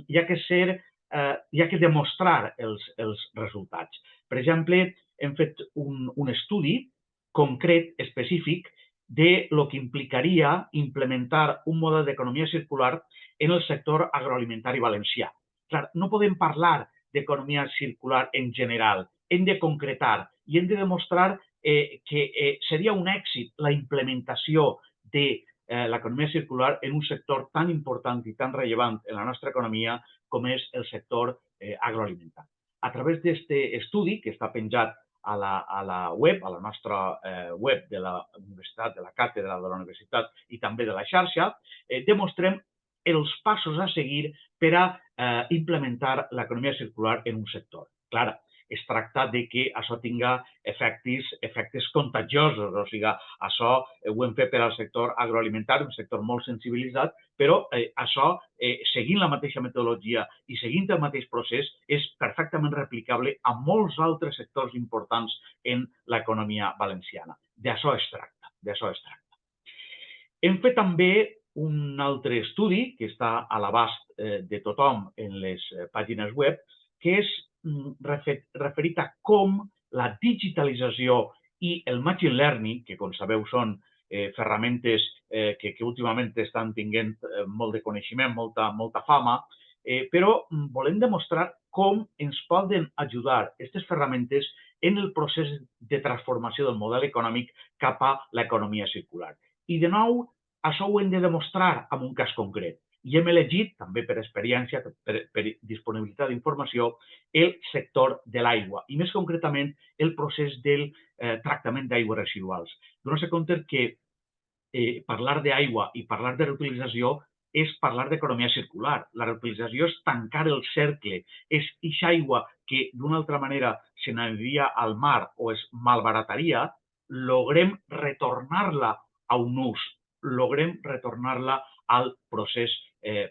hi ha que demostrar els resultats. Per exemple, hem fet un estudi concret, específic, de lo que implicaria implementar un model d'economia circular en el sector agroalimentari valencià. Clar, no podem parlar d'economia circular en general, hem de concretar i hem de demostrar que seria un èxit la implementació de l'economia circular en un sector tan important i tan rellevant en la nostra economia com és el sector agroalimentari. A través d'aquest estudi, que està penjat a la web, a la nostra web de la Universitat, de la càtedra de la Universitat i també de la xarxa, demostrem els passos a seguir per a implementar l'economia circular en un sector. Clar, es tracta que això tinga efectes contagiosos, o sigui, això ho hem fet per al sector agroalimentari, un sector molt sensibilitzat, però això, seguint la mateixa metodologia i seguint el mateix procés, és perfectament replicable a molts altres sectors importants en l'economia valenciana. D'això es tracta, d'això es tracta. Hem fet també un altre estudi que està a l'abast de tothom en les pàgines web, que és referit a com la digitalització i el machine learning, que com sabeu són ferramentes que últimament estan tenint molt de coneixement, molta fama, però volem demostrar com ens poden ajudar aquestes ferramentes en el procés de transformació del model econòmic cap a l'economia circular. I de nou, això ho hem de demostrar en un cas concret. I hem elegit, també per experiència, per disponibilitat d'informació, el sector de l'aigua i més concretament el procés del tractament d'aigües residuals. Donar-se compte que parlar d'aigua i parlar de reutilització és parlar d'economia circular. La reutilització és tancar el cercle, és aquesta aigua que d'una altra manera se n'aniria al mar o es malbarataria, logrem retornar-la a un ús, logrem retornar-la al procés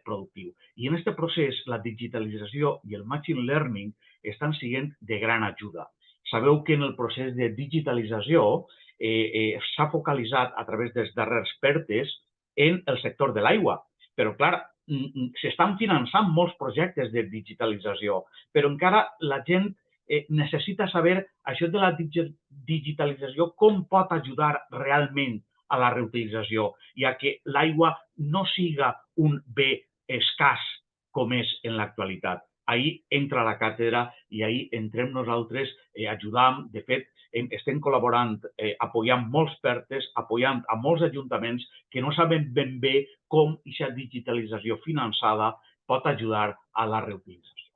productiu. I en aquest procés, la digitalització i el machine learning estan sent de gran ajuda. Sabeu que en el procés de digitalització s'ha focalitzat a través dels darrers PERTEs en el sector de l'aigua. Però, clar, s'estan finançant molts projectes de digitalització, però encara la gent necessita saber això de la digitalització, com pot ajudar realment a la reutilització, ja que l'aigua no siga un bé escàs com és en l'actualitat. Ahir entra la càtedra i ahir entrem nosaltres ajudant, de fet, estem col·laborant, apoyant molts PERTEs, apoyant a molts ajuntaments que no saben ben bé com aquesta digitalització finançada pot ajudar a la reutilització.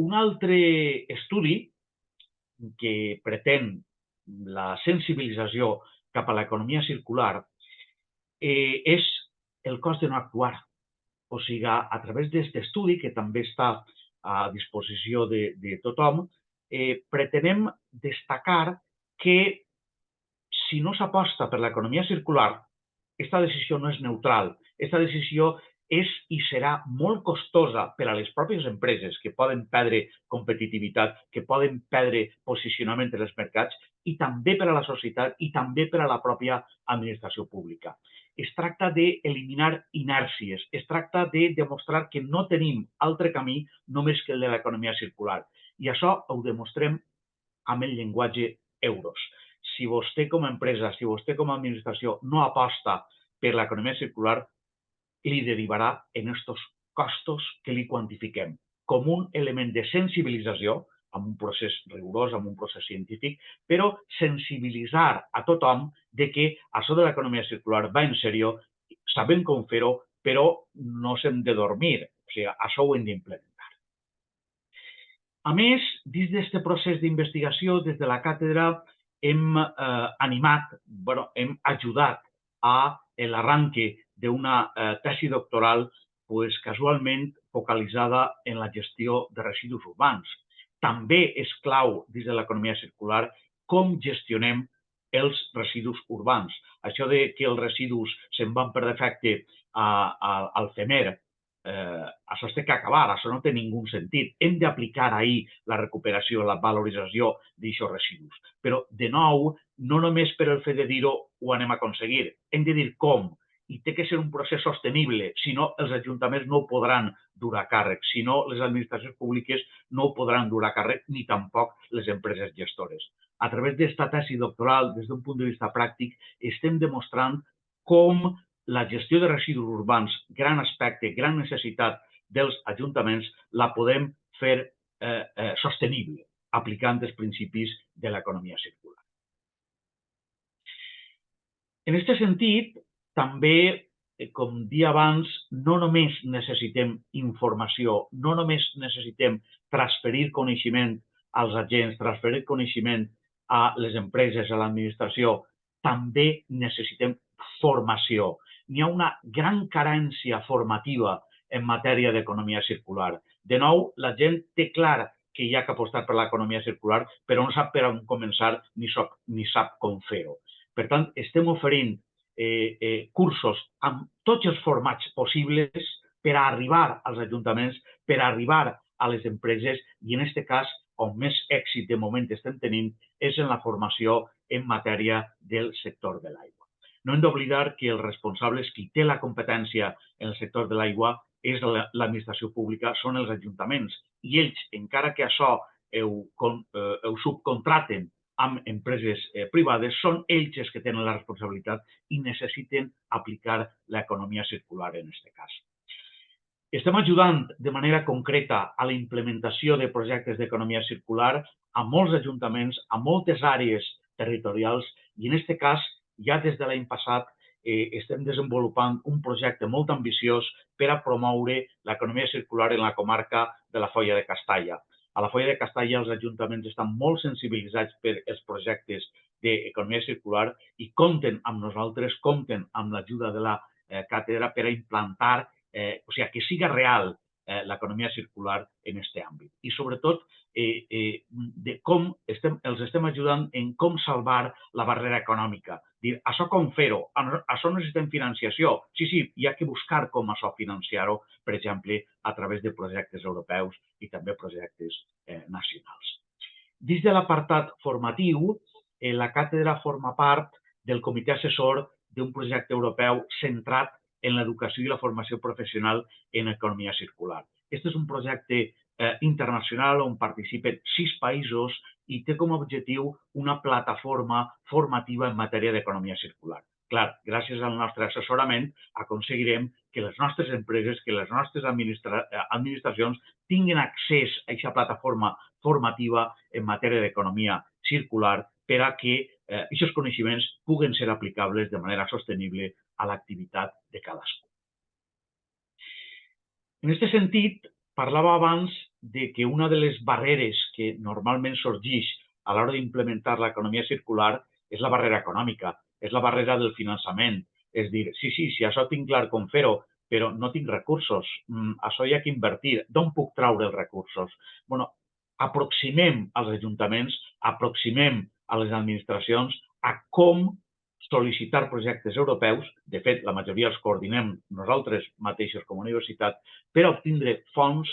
Un altre estudi que pretén la sensibilització cap a l'economia circular és el cost de no actuar. O sigui, a través d'aquest estudi, que també està a disposició de tothom, pretenem destacar que si no s'aposta per l'economia circular, aquesta decisió no és neutral. Aquesta decisió és i serà molt costosa per a les pròpies empreses que poden perdre competitivitat, que poden perdre posicionament en els mercats i també per a la societat i també per a la pròpia administració pública. Es tracta d'eliminar inèrcies, es tracta de demostrar que no tenim altre camí només que el de l'economia circular. I això ho demostrem amb el llenguatge euros. Si vostè com a empresa, si vostè com a administració no aposta per l'economia circular, li derivarà en aquests costos que li quantifiquem com un element de sensibilització, amb un procés rigorós, amb un procés científic, però sensibilitzar a tothom de que això de l'economia circular va en sèrio, sabem com fer-ho, però no s'hem de dormir. O sigui, això ho hem d'implementar. A més, dins d'aquest procés d'investigació, des de la càtedra, hem animat, hem ajudat a l'arranque d'una tesi doctoral casualment focalitzada en la gestió de residus urbans. També és clau dins de l'economia circular com gestionem els residus urbans. Això que els residus se'n van per defecte al femer, això té que acabar, això no té ningú sentit. Hem d'aplicar ahir la recuperació, la valorització d'aquests residus. Però, de nou, no només per el fet de dir-ho ho anem a aconseguir, hem de dir com. I té que ser un procés sostenible, si no els ajuntaments no ho podran dur a càrrec, si no les administracions públiques no ho podran dur a càrrec, ni tampoc les empreses gestores. A través d'esta tesi doctoral, des d'un punt de vista pràctic, estem demostrant com la gestió de residus urbans, gran aspecte, gran necessitat dels ajuntaments, la podem fer sostenible, aplicant els principis de l'economia circular. En aquest sentit, també, com dia abans, no només necessitem informació, no només necessitem transferir coneixement als agents, transferir coneixement a les empreses, a l'administració, també necessitem formació. N'hi ha una gran carència formativa en matèria d'economia circular. De nou, la gent té clar que hi ha que apostar per l'economia circular, però no sap per on començar ni sap com fer-ho. Per tant, estem oferint cursos amb tots els formats possibles per a arribar als ajuntaments, per a arribar a les empreses i, en aquest cas, on més èxit de moment estem tenint és en la formació en matèria del sector de l'aigua. No hem d'oblidar que els responsables, qui té la competència en el sector de l'aigua, és l'administració pública, són els ajuntaments. I ells, encara que això ho subcontraten amb empreses privades, són ells els que tenen la responsabilitat i necessiten aplicar l'economia circular en aquest cas. Estem ajudant de manera concreta a la implementació de projectes d'economia circular a molts ajuntaments, a moltes àrees territorials i en aquest cas ja des de l'any passat estem desenvolupant un projecte molt ambiciós per a promoure l'economia circular en la comarca de la Foia de Castalla. A la Foia de Castalla els ajuntaments estan molt sensibilitzats per els projectes d'economia circular i compten amb nosaltres, compten amb l'ajuda de la càtedra per a implantar, o sigui, que siga real l'economia circular en aquest àmbit. I sobretot de com els estem ajudant en com salvar la barrera econòmica. Dir, això com fer-ho? Això necessitem financiació? Sí, hi ha que buscar com això financiar-ho, per exemple, a través de projectes europeus i també projectes nacionals. Dins de l'apartat formatiu, la càtedra forma part del comitè assessor d'un projecte europeu centrat en l'educació i la formació professional en economia circular. Aquest és un projecte internacional on participen 6 països i té com a objectiu una plataforma formativa en matèria d'economia circular. Clar, gràcies al nostre assessorament aconseguirem que les nostres empreses, que les nostres administracions tinguin accés a aquesta plataforma formativa en matèria d'economia circular per a que aquests coneixements puguen ser aplicables de manera sostenible a l'activitat de cadascú. En aquest sentit, parlava abans que una de les barreres que normalment sorgeix a l'hora d'implementar l'economia circular és la barrera econòmica, és la barrera del finançament. És dir, sí, si això tinc clar com fer-ho, però no tinc recursos, això hi ha que invertir, d'on puc traure els recursos? Bé, aproximem als ajuntaments, aproximem a les administracions a com sol·licitar projectes europeus, de fet, la majoria els coordinem nosaltres mateixos com a universitat, per obtindre fons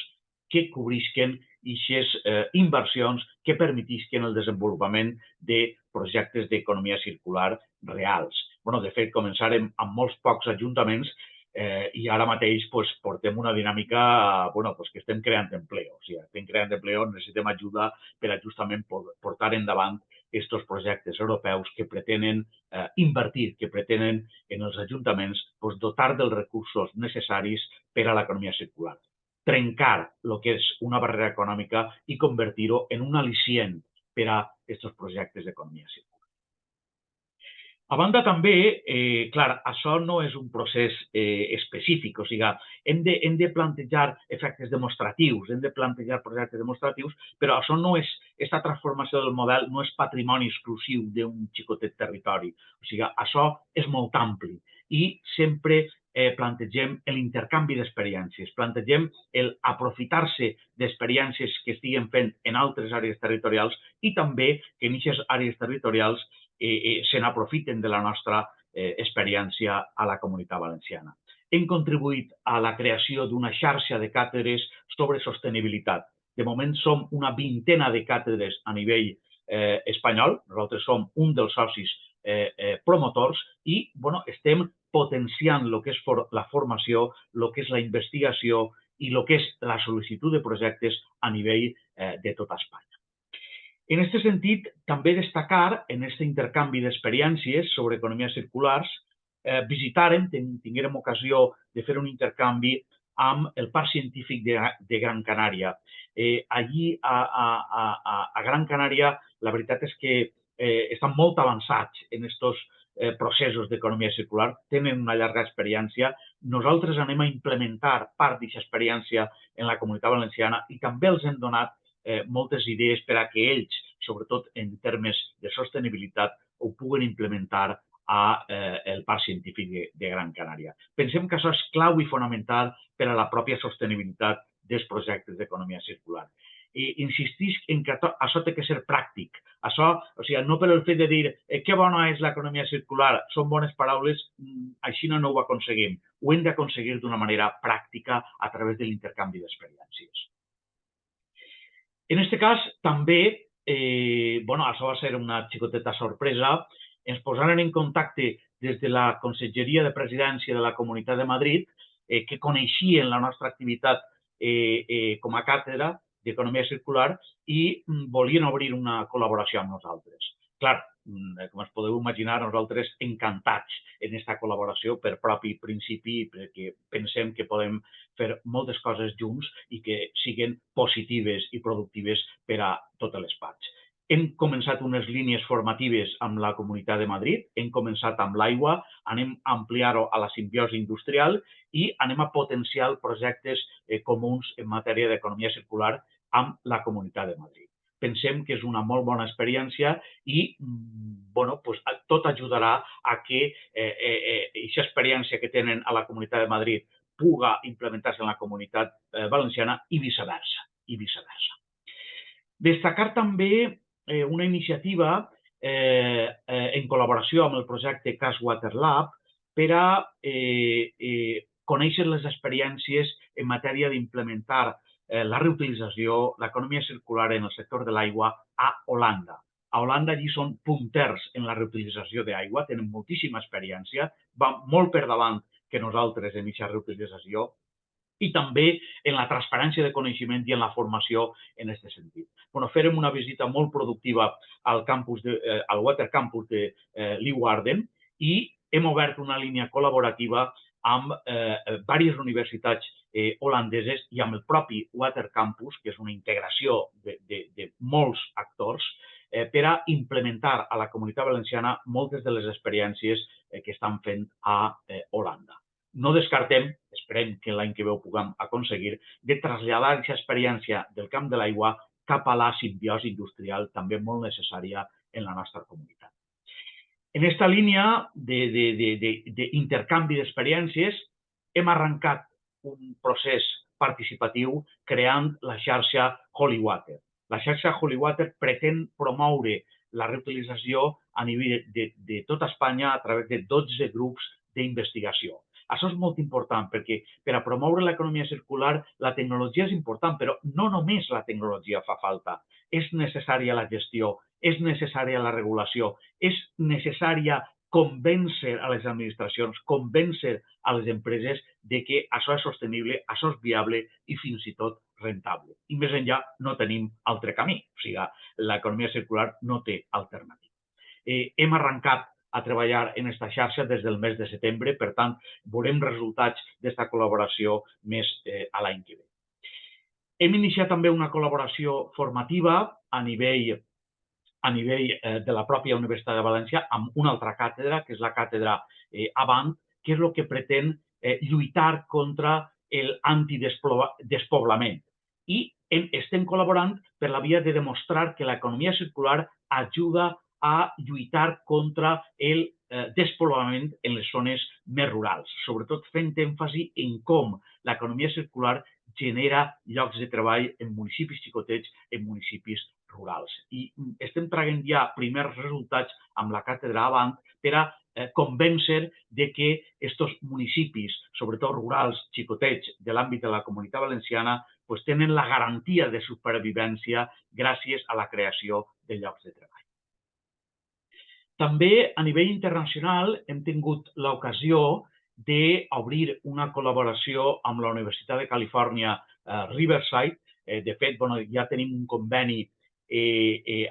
que cobrisquen aquestes inversions que permetisquen el desenvolupament de projectes d'economia circular reals. De fet, començarem amb molts pocs ajuntaments i ara mateix portem una dinàmica que estem creant empleo. O sigui, estem creant empleo, necessitem ajuda per a justament portar endavant aquests projectes europeus que pretenen invertir, que pretenen en els ajuntaments dotar dels recursos necessaris per a l'economia circular. Trencar el que és una barrera econòmica i convertir-ho en un al·licient per a aquests projectes d'economia circular. A banda també, clar, això no és un procés específic, o sigui, hem de plantejar efectes demostratius, hem de plantejar projectes demostratius, però això no és, aquesta transformació del model no és patrimoni exclusiu d'un xicotet territori, o sigui, això és molt ampli i sempre plantegem l'intercanvi d'experiències, plantegem l'aprofitar-se d'experiències que estiguem fent en altres àrees territorials i també que en aquestes àrees territorials se n'aprofiten de la nostra experiència a la Comunitat Valenciana. Hem contribuït a la creació d'una xarxa de càtedres sobre sostenibilitat. De moment som una vintena de càtedres a nivell espanyol, nosaltres som un dels socis promotors i estem potenciant el que és la formació, el que és la investigació i el que és la sol·licitud de projectes a nivell de tota Espanya. En aquest sentit, també destacar en aquest intercanvi d'experiències sobre economies circulars visitàrem, tinguérem ocasió de fer un intercanvi amb el Parc Científic de Gran Canària. Allí, a Gran Canària, la veritat és que estan molt avançats en aquests processos d'economia circular, tenen una llarga experiència. Nosaltres anem a implementar part d'aquesta experiència en la Comunitat Valenciana i també els hem donat moltes idees per a que ells, sobretot en termes de sostenibilitat, ho puguen implementar al Parc Científic de Gran Canària. Pensem que això és clau i fonamental per a la pròpia sostenibilitat dels projectes d'economia circular. I insistisc en que això té que ser pràctic. Això, o sigui, no per el fet de dir que bona és l'economia circular, són bones paraules, així no ho aconseguim. Ho hem d'aconseguir d'una manera pràctica a través de l'intercanvi d'experiències. En aquest cas, també, això va ser una xicoteta sorpresa, ens posaren en contacte des de la Conselleria de Presidència de la Comunitat de Madrid, que coneixien la nostra activitat com a càtedra d'Economia Circular i volien obrir una col·laboració amb nosaltres. Clar, com us podeu imaginar, nosaltres encantats en aquesta col·laboració per propi principi, perquè pensem que podem fer moltes coses junts i que siguin positives i productives per a totes les parts. Hem començat unes línies formatives amb la Comunitat de Madrid, hem començat amb l'aigua, anem a ampliar-ho a la simbiosi industrial i anem a potenciar projectes comuns en matèria d'economia circular amb la Comunitat de Madrid. Pensem que és una molt bona experiència i tot ajudarà a que aquesta experiència que tenen a la Comunitat de Madrid puga implementar-se en la Comunitat Valenciana i viceversa. Destacar també una iniciativa en col·laboració amb el projecte Cash Water Lab per a conèixer les experiències en matèria d'implementar la reutilització, l'economia circular en el sector de l'aigua a Holanda. A Holanda allí són punters en la reutilització d'aigua, tenen moltíssima experiència, van molt per davant que nosaltres en aquesta reutilització i també en la transferència de coneixement i en la formació en aquest sentit. Fèrem una visita molt productiva al Water Campus de Leeuwarden i hem obert una línia col·laborativa amb diverses universitats holandeses i amb el propi Water Campus, que és una integració de molts actors, per a implementar a la Comunitat Valenciana moltes de les experiències que estan fent a Holanda. No descartem, esperem que l'any que ve ho puguem aconseguir, de traslladar aquesta experiència del camp de l'aigua cap a la simbiosi industrial, també molt necessària en la nostra comunitat. En aquesta línia d'intercanvi d'experiències hem arrencat un procés participatiu creant la xarxa Holy Water. La xarxa Holy Water pretén promoure la reutilització a nivell de tota Espanya a través de 12 grups d'investigació. Això és molt important perquè per a promoure l'economia circular la tecnologia és important, però no només la tecnologia fa falta. És necessària la gestió, és necessària la regulació, és necessària convèncer a les administracions, convèncer a les empreses de que això és sostenible, això és viable i fins i tot rentable. I més enllà no tenim altre camí, o sigui, l'economia circular no té alternativa. Hem arrencat a treballar en aquesta xarxa des del mes de setembre, per tant, veurem resultats d'aquesta col·laboració més a l'any que ve. Hem iniciat també una col·laboració formativa a nivell de la pròpia Universitat de València amb una altra càtedra, que és la càtedra Avant, que és el que pretén lluitar contra l'antidespoblament. I estem col·laborant per la via de demostrar que l'economia circular ajuda a lluitar contra el despoblament en les zones més rurals, sobretot fent èmfasi en com l'economia circular genera llocs de treball en municipis xicotets, en municipis rurals. I estem traient ja primers resultats amb la càtedra Avant per a convèncer que aquests municipis, sobretot rurals, xicotets, de l'àmbit de la Comunitat Valenciana, tenen la garantia de supervivència gràcies a la creació de llocs de treball. També a nivell internacional hem tingut l'ocasió d'obrir una col·laboració amb la Universitat de Califòrnia Riverside. De fet, ja tenim un conveni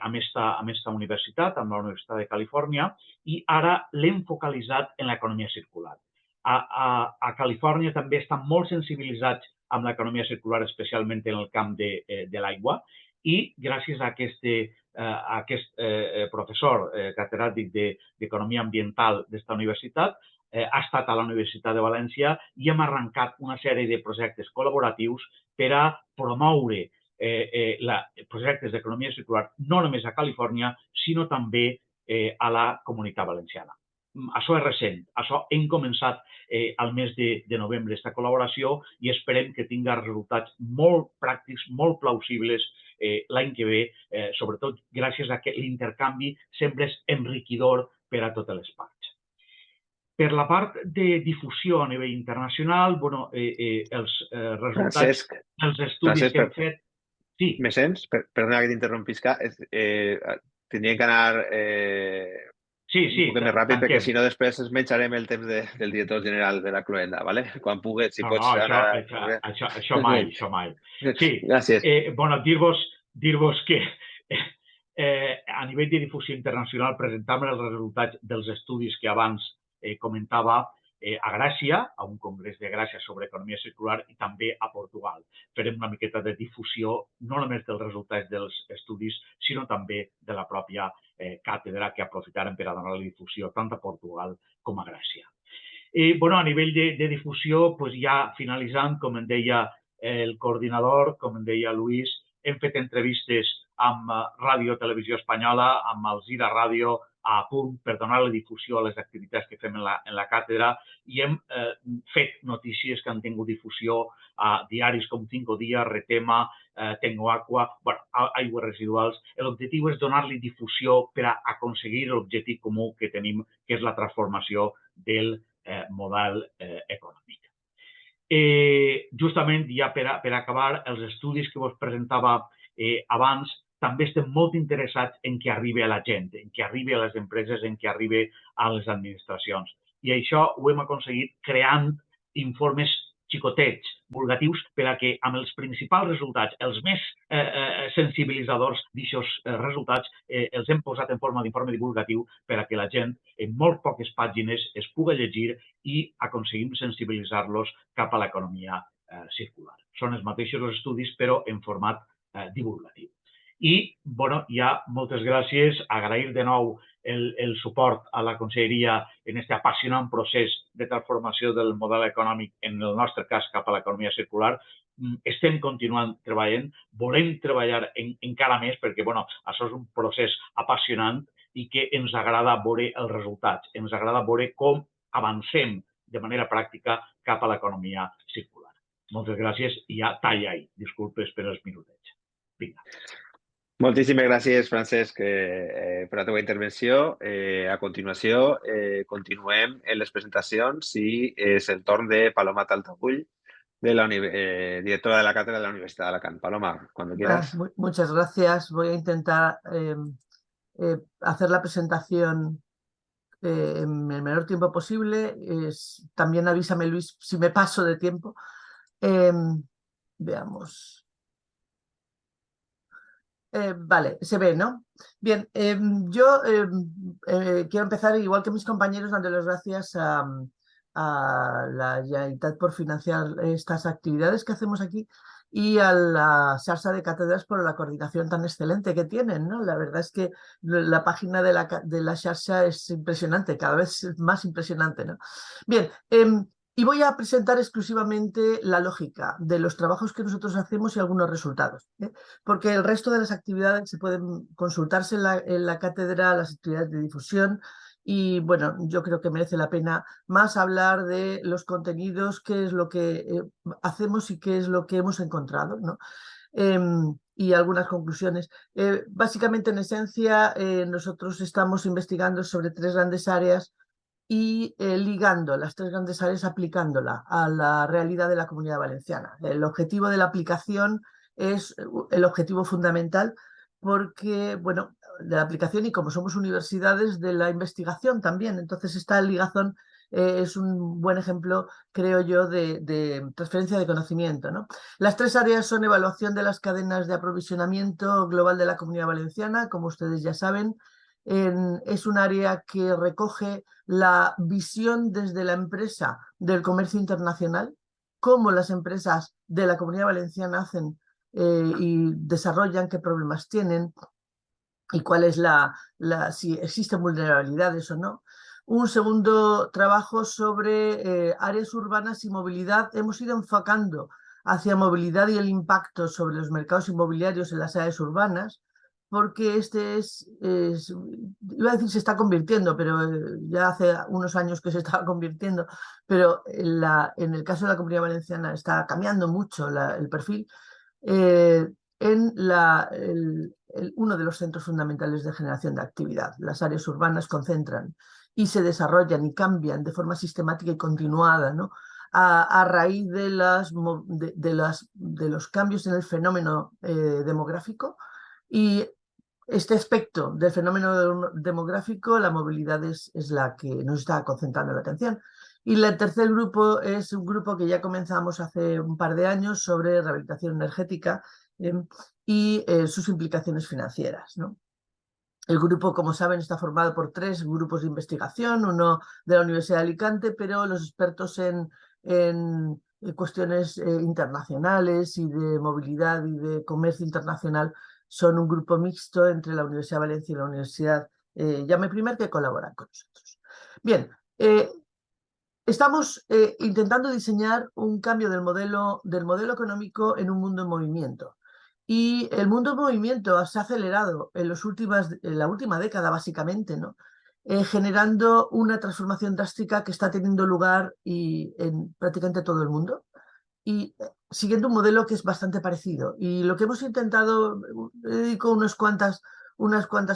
amb esta universitat, amb la Universitat de Califòrnia, i ara l'hem focalitzat en l'economia circular. A Califòrnia també estan molt sensibilitzats amb l'economia circular, especialment en el camp de l'aigua, i gràcies a aquest professor catedràtic d'Economia Ambiental d'esta universitat, ha estat a la Universitat de València i hem arrencat una sèrie de projectes col·laboratius per a promoure projectes d'economia circular no només a Califòrnia, sinó també a la Comunitat Valenciana. Això és recent, això hem començat al mes de novembre aquesta col·laboració i esperem que tingui resultats molt pràctics, molt plausibles l'any que ve, sobretot gràcies a que l'intercanvi sempre és enriquidor per a totes les parts. Per la part de difusió a nivell internacional, els resultats dels estudis que hem fet... Sí. Me sents? Perdona que t'interrompisca. Tindríem que anar un poc més ràpid perquè si no després ens menjarem el temps del director general de la Cloenda, ¿vale? Quan pugues, si pots anar... Això mai. Sí, gràcies. Dir-vos que a nivell de difusió internacional presentem els resultats dels estudis que abans comentava a Gràcia, a un congrés de Gràcia sobre economia circular i també a Portugal. Farem una miqueta de difusió no només dels resultats dels estudis, sinó també de la pròpia càtedra que aprofitarem per a donar la difusió tant a Portugal com a Gràcia. A nivell de difusió, ja finalitzant, com em deia el coordinador, com em deia Luis, hem fet entrevistes amb Ràdio Televisió Espanyola, amb Alzira Ràdio, a punt per donar la difusió a les activitats que fem en la càtedra i hem fet notícies que han tingut difusió a diaris com Cinco Días, Retema, Tengoaqua, aigües residuals. L'objectiu és donar-li difusió per a aconseguir l'objectiu comú que tenim, que és la transformació del model econòmic. Justament, ja per acabar, els estudis que vos presentava abans, també estem molt interessats en que arribi a la gent, en que arribi a les empreses, en que arribi a les administracions. I això ho hem aconseguit creant informes xicotets, divulgatius, per a que amb els principals resultats, els més sensibilitzadors d'aquests resultats, els hem posat en forma d'informe divulgatiu per a que la gent, en molt poques pàgines, es pugui llegir i aconseguim sensibilitzar-los cap a l'economia circular. Són els mateixos estudis, però en format divulgatiu. I, ja, moltes gràcies. Agrair de nou el suport a la conselleria en aquest apassionant procés de transformació del model econòmic, en el nostre cas, cap a l'economia circular. Estem continuant treballant, volem treballar encara més perquè això és un procés apassionant i que ens agrada veure els resultats, ens agrada veure com avancem de manera pràctica cap a l'economia circular. Moltes gràcies i ja talla ahí. Disculpes per els minutets. Vinga. Moltíssimes gràcies, Francesc, per la teva intervenció. A continuació, continuem en les presentacions i és el torn de Paloma Taltabull, directora de la cátedra de la Universidad de Alacant. Paloma, cuando quieras. Muchas gracias. Voy a intentar hacer la presentación en el menor tiempo posible. También avísame, Luis, si me paso de tiempo. Veamos. Vale, se ve, ¿no? Bien, yo quiero empezar, igual que mis compañeros, dando las gracias a la Generalitat por financiar estas actividades que hacemos aquí y a la Xarxa de Cátedras por la coordinación tan excelente que tienen, ¿no? La verdad es que la página de la Xarxa es impresionante, cada vez es más impresionante, ¿no? Bien, y voy a presentar exclusivamente la lógica de los trabajos que nosotros hacemos y algunos resultados, porque el resto de las actividades se pueden consultarse en la cátedra, las actividades de difusión, y yo creo que merece la pena más hablar de los contenidos, qué es lo que hacemos y qué es lo que hemos encontrado, ¿no? Y algunas conclusiones. Básicamente, en esencia, nosotros estamos investigando sobre 3 grandes áreas y ligando las 3 grandes áreas, aplicándola a la realidad de la Comunidad Valenciana. El objetivo de la aplicación es el objetivo fundamental porque, de la aplicación y como somos universidades, de la investigación también. Entonces, esta ligazón es un buen ejemplo, creo yo, de transferencia de conocimiento, ¿no? Las 3 áreas son evaluación de las cadenas de aprovisionamiento global de la Comunidad Valenciana, como ustedes ya saben. Es un área que recoge la visión desde la empresa del comercio internacional, cómo las empresas de la Comunidad Valenciana hacen y desarrollan, qué problemas tienen y cuál es si existen vulnerabilidades o no. Un segundo trabajo sobre áreas urbanas y movilidad. Hemos ido enfocando hacia movilidad y el impacto sobre los mercados inmobiliarios en las áreas urbanas, porque iba a decir se está convirtiendo, pero ya hace unos años que se estaba convirtiendo, pero en el caso de la Comunidad Valenciana está cambiando mucho el perfil, en uno de los centros fundamentales de generación de actividad. Las áreas urbanas concentran y se desarrollan y cambian de forma sistemática y continuada, ¿no? A raíz de los cambios en el fenómeno demográfico. Y este aspecto del fenómeno demográfico, la movilidad es la que nos está concentrando la atención. Y el tercer grupo es un grupo que ya comenzamos hace un par de años sobre rehabilitación energética y sus implicaciones financieras, ¿no? El grupo, como saben, está formado por 3 grupos de investigación, uno de la Universidad de Alicante, pero los expertos en cuestiones internacionales y de movilidad y de comercio internacional son un grupo mixto entre la Universidad de Valencia y la Universidad Jaume I, que colaboran con nosotros. Bien, estamos intentando diseñar un cambio del modelo económico en un mundo en movimiento. Y el mundo en movimiento se ha acelerado en la última década, básicamente, ¿no? Generando una transformación drástica que está teniendo lugar en prácticamente todo el mundo y siguiendo un modelo que es bastante parecido. Y lo que hemos intentado, dedico unas cuantas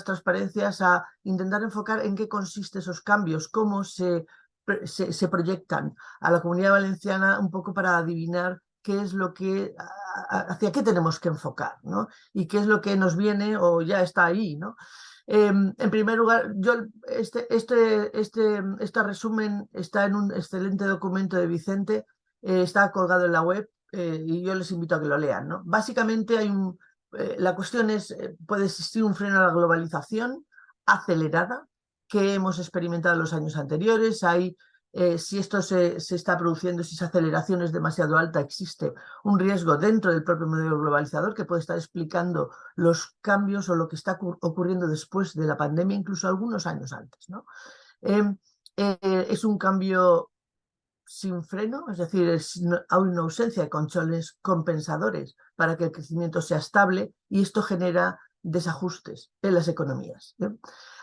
transparencias a intentar enfocar en qué consisten esos cambios, cómo se proyectan a la Comunidad Valenciana, un poco para adivinar qué es lo que, hacia qué tenemos que enfocar, ¿no? Y qué es lo que nos viene o ya está ahí, ¿no? En primer lugar, este resumen está en un excelente documento de Vicente, está colgado en la web y yo les invito a que lo lean, ¿no? Básicamente la cuestión es, puede existir un freno a la globalización acelerada que hemos experimentado en los años anteriores. Si esto se está produciendo, si esa aceleración es demasiado alta, existe un riesgo dentro del propio modelo globalizador que puede estar explicando los cambios o lo que está ocurriendo después de la pandemia, incluso algunos años antes, ¿no? Es un cambio sin freno, es decir, hay una ausencia de controles compensadores para que el crecimiento sea estable y esto genera desajustes en las economías, ¿eh?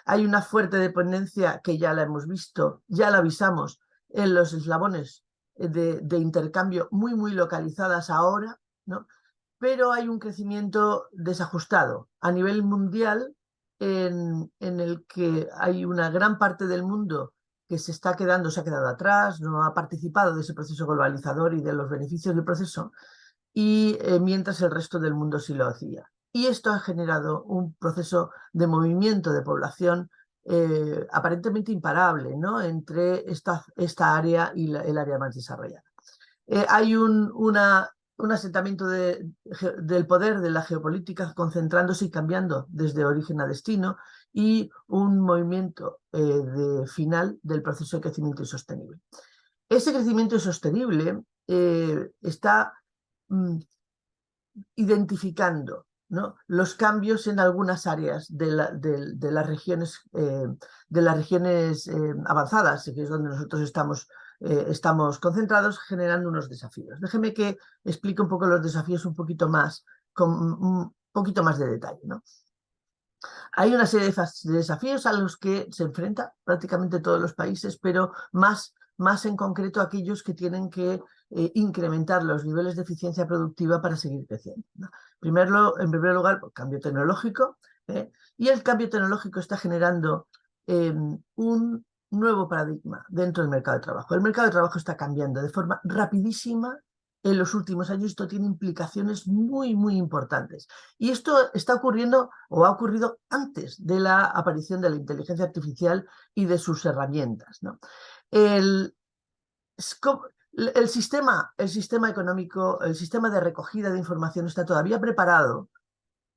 Hay una fuerte dependencia que ya la hemos visto, ya la avisamos en los eslabones de intercambio muy localizadas ahora, ¿no? Pero hay un crecimiento desajustado a nivel mundial en el que hay una gran parte del mundo que se ha quedado atrás, no ha participado de ese proceso globalizador y de los beneficios del proceso, y mientras el resto del mundo sí lo hacía. Y esto ha generado un proceso de movimiento de población aparentemente imparable, ¿no? Entre esta área y el área más desarrollada. Hay un asentamiento del poder de la geopolítica concentrándose y cambiando desde origen a destino y un movimiento final del proceso de crecimiento insostenible. Ese crecimiento insostenible está identificando, ¿no?, los cambios en algunas áreas de las regiones avanzadas, que es donde nosotros estamos concentrados, generando unos desafíos. Déjeme que explique un poco los desafíos un poquito más, con un poquito más de detalle, ¿no? Hay una serie de desafíos a los que se enfrentan prácticamente todos los países, pero más en concreto aquellos que tienen que incrementar los niveles de eficiencia productiva para seguir creciendo, ¿no? En primer lugar, el cambio tecnológico, y el cambio tecnológico está generando un nuevo paradigma dentro del mercado de trabajo. El mercado de trabajo está cambiando de forma rapidísima en los últimos años. Esto tiene implicaciones muy importantes. Y esto está ocurriendo o ha ocurrido antes de la aparición de la inteligencia artificial y de sus herramientas, ¿no? El sistema económico, el sistema de recogida de información está todavía preparado,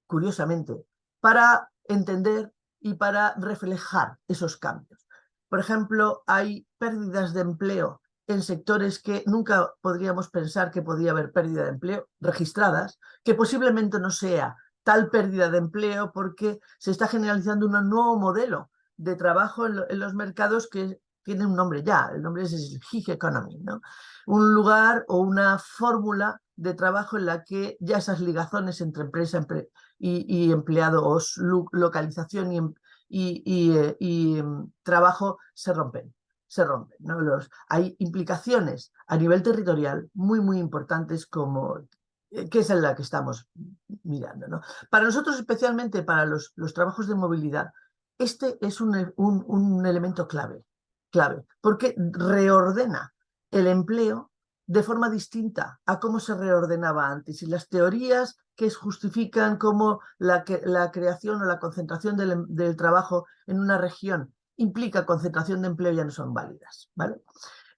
curiosamente, para entender y para reflejar esos cambios. Por ejemplo, hay pérdidas de empleo en sectores que nunca podríamos pensar que podía haber pérdida de empleo registradas, que posiblemente no sea tal pérdida de empleo porque se está generalizando un nuevo modelo de trabajo en los mercados que tiene un nombre ya, el nombre es el gig economy, ¿no? Un lugar o una fórmula de trabajo en la que ya esas ligazones entre empresa y empleado o localización y trabajo se rompen. ¿No? Hay implicaciones a nivel territorial muy importantes como que es en la que estamos mirando, ¿no? Para nosotros, especialmente para los trabajos de movilidad, este es un elemento clave, porque reordena el empleo de forma distinta a cómo se reordenaba antes. Y las teorías que justifican cómo la creación o la concentración del trabajo en una región implica concentración de empleo ya no son válidas, ¿vale?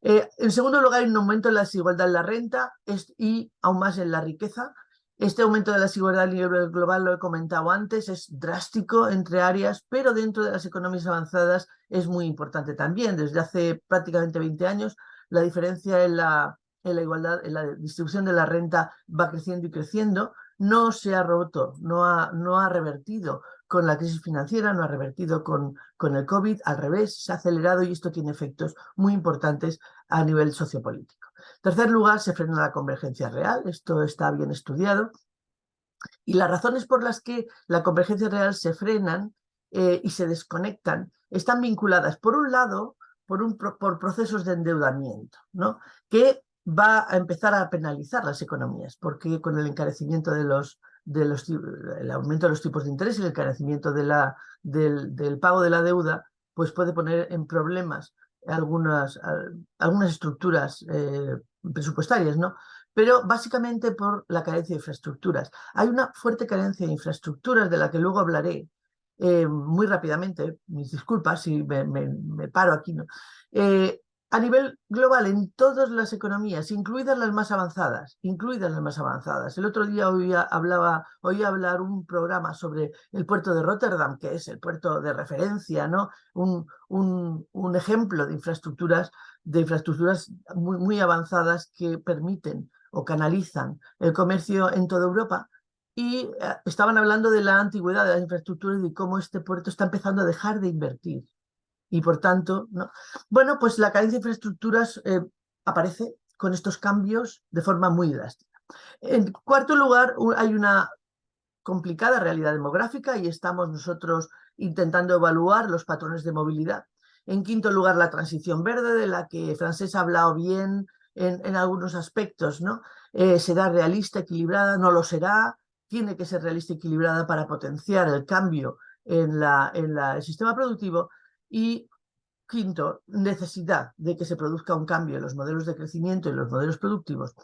En segundo lugar, hay un aumento de la desigualdad en la renta y aún más en la riqueza. Este aumento de la desigualdad a nivel global, lo he comentado antes, es drástico entre áreas, pero dentro de las economías avanzadas es muy importante también. Desde hace prácticamente 20 años, la diferencia en la igualdad, en la distribución de la renta va creciendo y creciendo. No se ha roto, no ha revertido con la crisis financiera, no ha revertido con el COVID, al revés, se ha acelerado y esto tiene efectos muy importantes a nivel sociopolítico. En tercer lugar, se frena la convergencia real, esto está bien estudiado, y las razones por las que la convergencia real se frenan y se desconectan están vinculadas, por un lado, por procesos de endeudamiento, ¿no? Que va a empezar a penalizar las economías, porque con el encarecimiento el aumento de los tipos de interés y el encarecimiento del pago de la deuda, pues puede poner en problemas algunas estructuras presupuestarias, ¿no? Pero básicamente por la carencia de infraestructuras. Hay una fuerte carencia de infraestructuras de la que luego hablaré muy rápidamente, mis disculpas si me paro aquí, ¿no? A nivel global, en todas las economías, incluidas las más avanzadas. El otro día oía hablar un programa sobre el puerto de Rotterdam, que es el puerto de referencia, ¿no? Un ejemplo de infraestructuras muy avanzadas que permiten o canalizan el comercio en toda Europa. Y estaban hablando de la antigüedad de las infraestructuras y de cómo este puerto está empezando a dejar de invertir. Y por tanto, ¿no? Bueno, pues la carencia de infraestructuras aparece con estos cambios de forma muy drástica. En cuarto lugar, hay una complicada realidad demográfica y estamos nosotros intentando evaluar los patrones de movilidad. En quinto lugar, la transición verde, de la que Francesc ha hablado bien en algunos aspectos, ¿no? ¿Será realista, equilibrada? No lo será. Tiene que ser realista y equilibrada para potenciar el cambio en el sistema productivo. Y quinto, necesidad de que se produzca un cambio en los modelos de crecimiento y los modelos productivos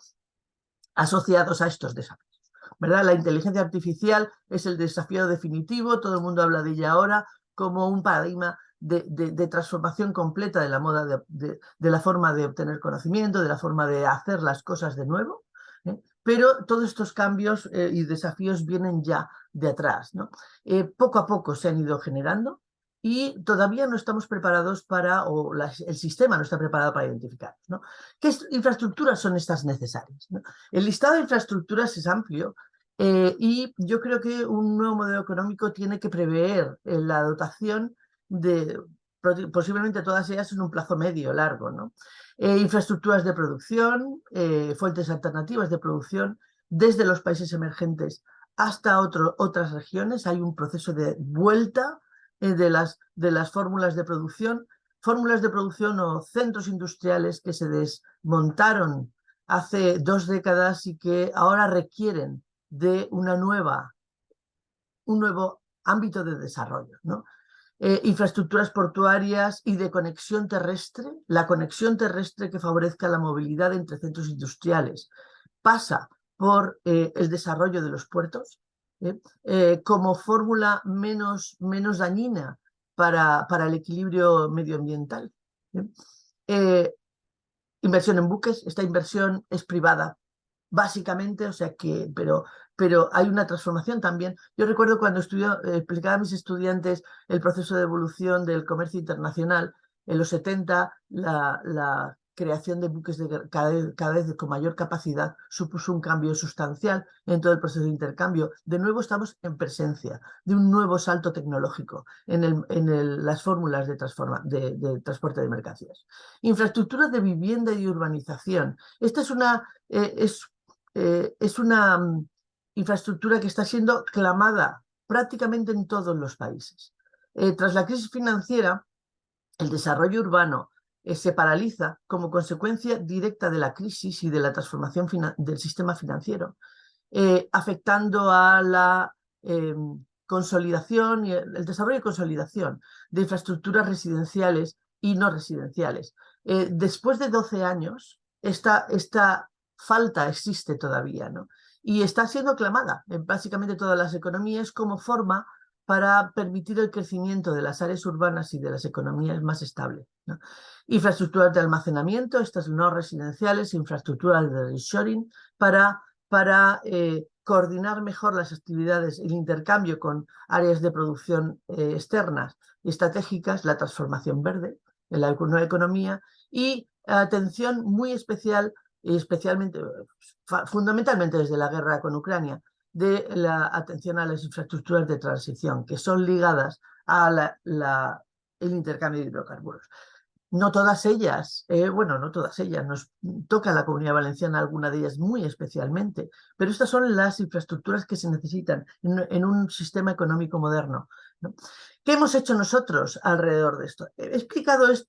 asociados a estos desafíos, ¿verdad? La inteligencia artificial es el desafío definitivo, todo el mundo habla de ella ahora como un paradigma de transformación completa de la moda, de la forma de obtener conocimiento, de la forma de hacer las cosas de nuevo, ¿eh? Pero todos estos cambios y desafíos vienen ya de atrás, ¿no? Poco a poco se han ido generando y todavía no estamos preparados el sistema no está preparado para identificarlos, ¿no? ¿Qué infraestructuras son estas necesarias, ¿no? El listado de infraestructuras es amplio y yo creo que un nuevo modelo económico tiene que prever la dotación de posiblemente todas ellas en un plazo medio largo, ¿no? Infraestructuras de producción, fuentes alternativas de producción, desde los países emergentes hasta otras regiones. Hay un proceso de vuelta de las fórmulas de producción o centros industriales que se desmontaron hace 2 décadas y que ahora requieren de un nuevo ámbito de desarrollo, ¿no? Infraestructuras portuarias y de conexión terrestre. La conexión terrestre que favorezca la movilidad entre centros industriales pasa por el desarrollo de los puertos como fórmula menos dañina para el equilibrio medioambiental. Inversión en buques, esta inversión es privada, básicamente, o sea que, pero hay una transformación también. Yo recuerdo cuando explicaba a mis estudiantes el proceso de evolución del comercio internacional, en los 70 la creación de buques cada vez con mayor capacidad supuso un cambio sustancial en todo el proceso de intercambio. De nuevo estamos en presencia de un nuevo salto tecnológico en las fórmulas de transporte de mercancías. Infraestructuras de vivienda y urbanización. Esta es una infraestructura que está siendo clamada prácticamente en todos los países. Tras la crisis financiera, el desarrollo urbano se paraliza como consecuencia directa de la crisis y de la transformación del sistema financiero, afectando a la consolidación y el desarrollo y consolidación de infraestructuras residenciales y no residenciales. Después de 12 años, esta falta existe todavía, ¿no? Y está siendo clamada en básicamente todas las economías como forma para permitir el crecimiento de las áreas urbanas y de las economías más estables, ¿no? Infraestructuras de almacenamiento, estas no residenciales, infraestructuras de reshoring para coordinar mejor las actividades, el intercambio con áreas de producción externas y estratégicas, la transformación verde en la nueva economía y atención muy especial, fundamentalmente desde la guerra con Ucrania, de la atención a las infraestructuras de transición que son ligadas a el intercambio de hidrocarburos. No todas ellas, no todas ellas, nos toca a la Comunidad Valenciana alguna de ellas muy especialmente, pero estas son las infraestructuras que se necesitan en un sistema económico moderno, ¿no? ¿Qué hemos hecho nosotros alrededor de esto? He explicado esto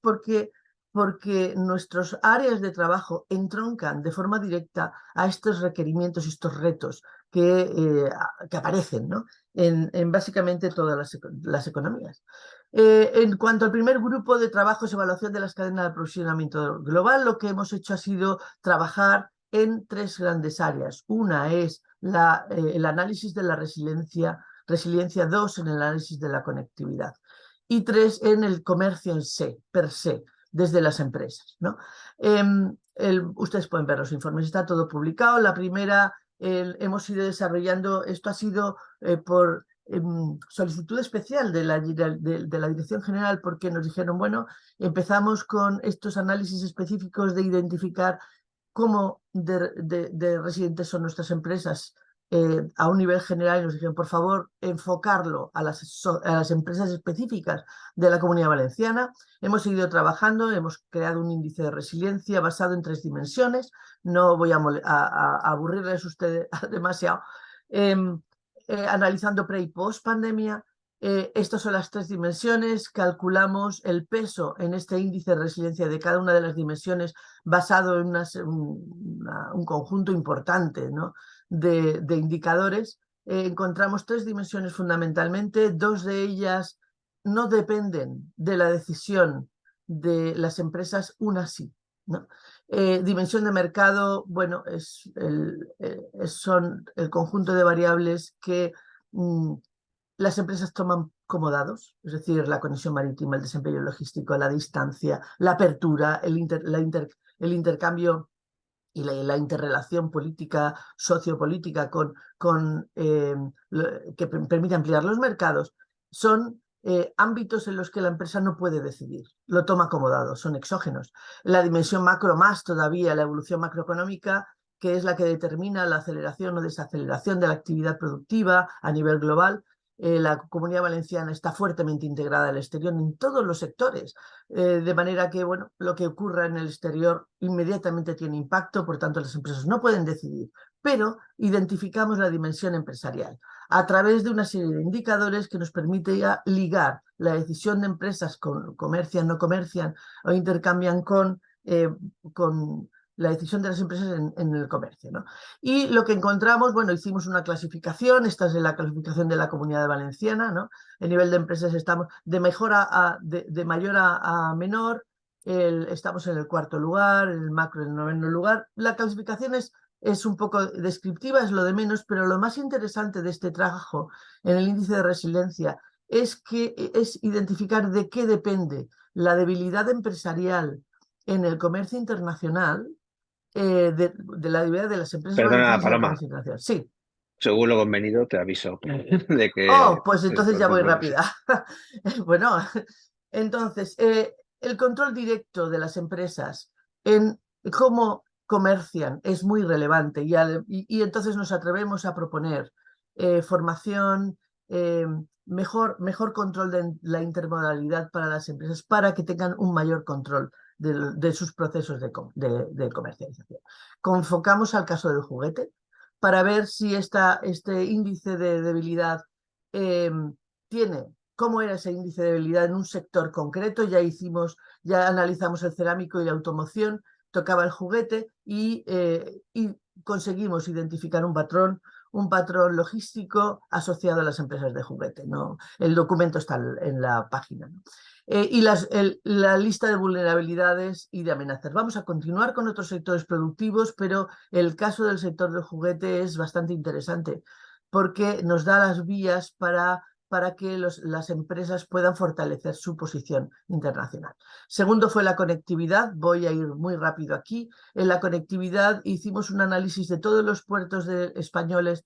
porque nuestras áreas de trabajo entroncan de forma directa a estos requerimientos y estos retos que aparecen, ¿no? en básicamente todas las economías. En cuanto al primer grupo de trabajo es evaluación de las cadenas de aprovisionamiento global, lo que hemos hecho ha sido trabajar en 3 grandes áreas. Una es el análisis de la resiliencia 2 en el análisis de la conectividad y 3 en el comercio en per se, desde las empresas, ¿no? Ustedes pueden ver los informes, está todo publicado. La primera hemos ido desarrollando, esto ha sido por solicitud especial de la Dirección General, porque nos dijeron, bueno, empezamos con estos análisis específicos de identificar cómo de residentes son nuestras empresas a un nivel general, y nos dijeron, por favor, enfocarlo a las empresas específicas de la Comunidad Valenciana. Hemos seguido trabajando, hemos creado un índice de resiliencia basado en 3 dimensiones. No voy a aburrirles a ustedes demasiado. Analizando pre y post pandemia. Estas son las 3 dimensiones. Calculamos el peso en este índice de resiliencia de cada una de las dimensiones basado en un conjunto importante, ¿no? de indicadores. Encontramos 3 dimensiones fundamentalmente. 2 de ellas no dependen de la decisión de las empresas, una sí, ¿no? Dimensión de mercado, bueno, son el conjunto de variables que las empresas toman como dados, es decir, la conexión marítima, el desempeño logístico, la distancia, la apertura, el intercambio y la interrelación política, sociopolítica que permite ampliar los mercados, son ámbitos en los que la empresa no puede decidir, lo toma como dado, son exógenos. La dimensión macro más todavía, la evolución macroeconómica, que es la que determina la aceleración o desaceleración de la actividad productiva a nivel global. La Comunidad Valenciana está fuertemente integrada al exterior en todos los sectores, de manera que bueno, lo que ocurra en el exterior inmediatamente tiene impacto, por tanto las empresas no pueden decidir, pero identificamos la dimensión empresarial a través de una serie de indicadores que nos permite ligar la decisión de empresas comercian, no comercian o intercambian con la decisión de las empresas en el comercio, ¿no? Y lo que encontramos, bueno, hicimos una clasificación, esta es la clasificación de la Comunidad Valenciana, ¿no? El nivel de empresas estamos de mayor a menor, estamos en el 4º lugar, en el macro en el 9º lugar. La clasificación es un poco descriptiva, es lo de menos, pero lo más interesante de este trabajo en el índice de resiliencia es identificar de qué depende la debilidad empresarial en el comercio internacional, de la debilidad de las empresas Perdona, valencianas en el Paloma. comercio internacional. Sí. Según lo convenido, te aviso de que... Oh, pues entonces ya voy rápida. Bueno, entonces, el control directo de las empresas en cómo comercian es muy relevante y entonces nos atrevemos a proponer formación, mejor control de la intermodalidad para las empresas para que tengan un mayor control de sus procesos de comercialización. Enfocamos al caso del juguete para ver si este índice de debilidad tiene, cómo era ese índice de debilidad en un sector concreto. Ya analizamos el cerámico y la automoción, tocaba el juguete y conseguimos identificar un patrón logístico asociado a las empresas de juguete, ¿no? El documento está en la página, ¿no? Y la lista de vulnerabilidades y de amenazas. Vamos a continuar con otros sectores productivos, pero el caso del sector del juguete es bastante interesante porque nos da las vías para que las empresas puedan fortalecer su posición internacional. Segundo fue la conectividad. Voy a ir muy rápido aquí. En la conectividad hicimos un análisis de todos los puertos españoles,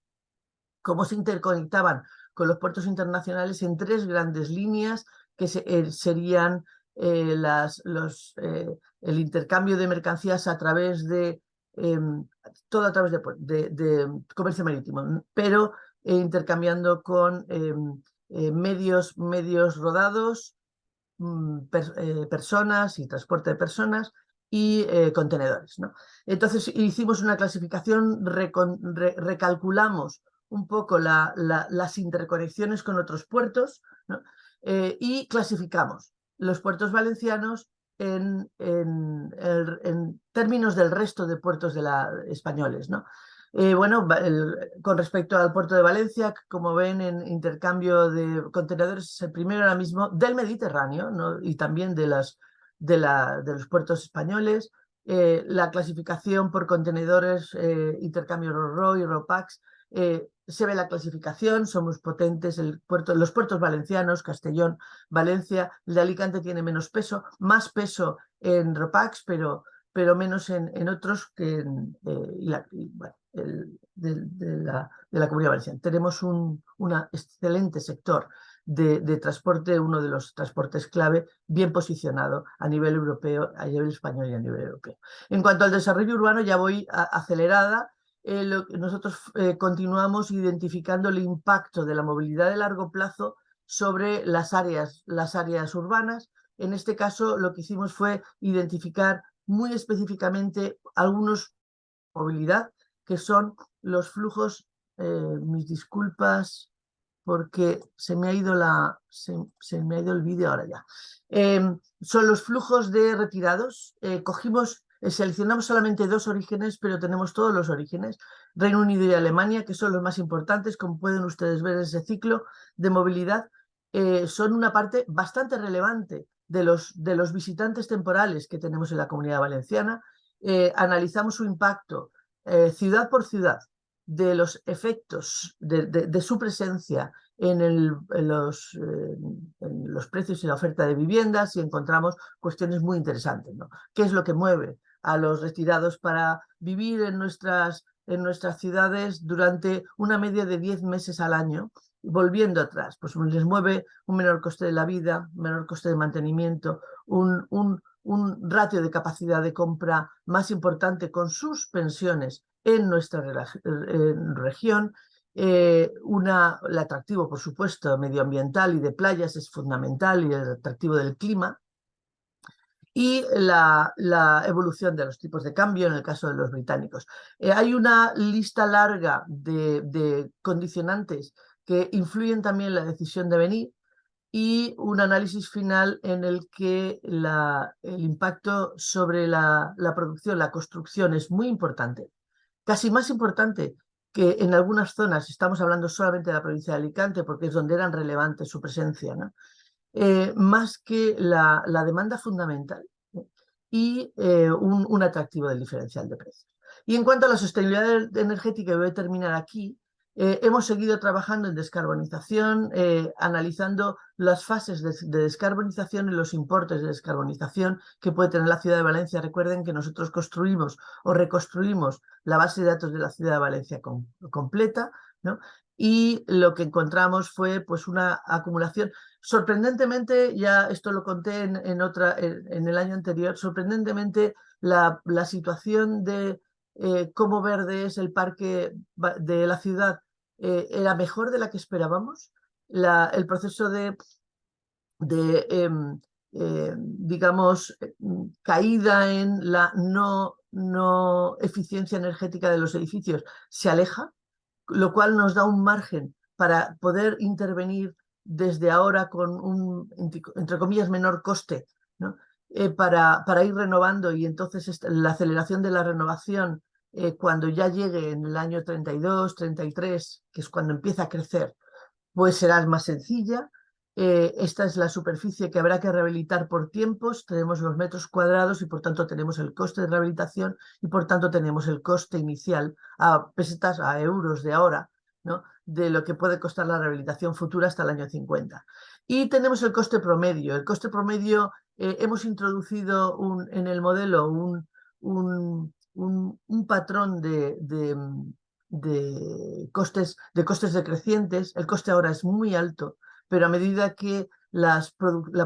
cómo se interconectaban con los puertos internacionales en 3 grandes líneas que serían el intercambio de mercancías a través de todo a través de comercio marítimo, pero intercambiando con medios rodados, personas y transporte de personas y contenedores, ¿no? Entonces hicimos una clasificación, recalculamos un poco las interconexiones con otros puertos, ¿no? Y clasificamos los puertos valencianos en términos del resto de puertos españoles, ¿no? Bueno, con respecto al puerto de Valencia, como ven, en intercambio de contenedores es el primero ahora mismo del Mediterráneo, ¿no? Y también de los puertos españoles. La clasificación por contenedores, intercambio RoRo y RoPax, se ve la clasificación, somos potentes. Los puertos valencianos, Castellón, Valencia, el de Alicante tiene menos peso, más peso en RoPax, pero menos en otros que de la Comunidad Valenciana. Tenemos un excelente sector de transporte, uno de los transportes clave, bien posicionado a nivel europeo, a nivel español y a nivel europeo. En cuanto al desarrollo urbano, ya voy acelerada. Nosotros continuamos identificando el impacto de la movilidad de largo plazo sobre las áreas urbanas. En este caso, lo que hicimos fue identificar muy específicamente algunos movilidad, que son los flujos, mis disculpas porque se me ha ido el vídeo ahora ya. Son los flujos de retirados. Seleccionamos solamente 2 orígenes, pero tenemos todos los orígenes, Reino Unido y Alemania, que son los más importantes, como pueden ustedes ver en ese ciclo de movilidad. Son una parte bastante relevante de los visitantes temporales que tenemos en la Comunidad Valenciana. Analizamos su impacto ciudad por ciudad, de los efectos de su presencia en los precios y la oferta de viviendas, y encontramos cuestiones muy interesantes, ¿no? ¿Qué es lo que mueve a los retirados para vivir en nuestras ciudades durante una media de 10 meses al año? Volviendo atrás, pues les mueve un menor coste de la vida, un menor coste de mantenimiento, un ratio de capacidad de compra más importante con sus pensiones en nuestra región. El atractivo, por supuesto, medioambiental y de playas es fundamental, y el atractivo del clima. Y la evolución de los tipos de cambio en el caso de los británicos. Hay una lista larga de condicionantes que influyen también en la decisión de venir, y un análisis final en el que el impacto sobre la producción, la construcción, es muy importante, casi más importante que en algunas zonas. Estamos hablando solamente de la provincia de Alicante porque es donde eran relevantes su presencia, ¿no? Más que la demanda fundamental y un atractivo del diferencial de precios. Y en cuanto a la sostenibilidad energética, voy a terminar aquí. Hemos seguido trabajando en descarbonización, analizando las fases de descarbonización y los importes de descarbonización que puede tener la ciudad de Valencia. Recuerden que nosotros construimos o reconstruimos la base de datos de la ciudad de Valencia completa, ¿no? Y lo que encontramos fue pues una acumulación. Sorprendentemente, ya esto lo conté en el año anterior, sorprendentemente la situación de cómo verde es el parque de la ciudad era mejor de la que esperábamos. El proceso digamos, caída en la no eficiencia energética de los edificios se aleja, lo cual nos da un margen para poder intervenir desde ahora con un, entre comillas, menor coste, ¿no? Para ir renovando, y entonces la aceleración de la renovación cuando ya llegue en el año 32, 33, que es cuando empieza a crecer, pues será más sencilla. Esta es la superficie que habrá que rehabilitar por tiempos, tenemos los metros cuadrados y por tanto tenemos el coste de rehabilitación y por tanto tenemos el coste inicial a pesetas, a euros de ahora, ¿no? De lo que puede costar la rehabilitación futura hasta el año 50. Y tenemos el coste promedio. El coste promedio, hemos introducido en el modelo un patrón de costes decrecientes. El coste ahora es muy alto, pero a medida que la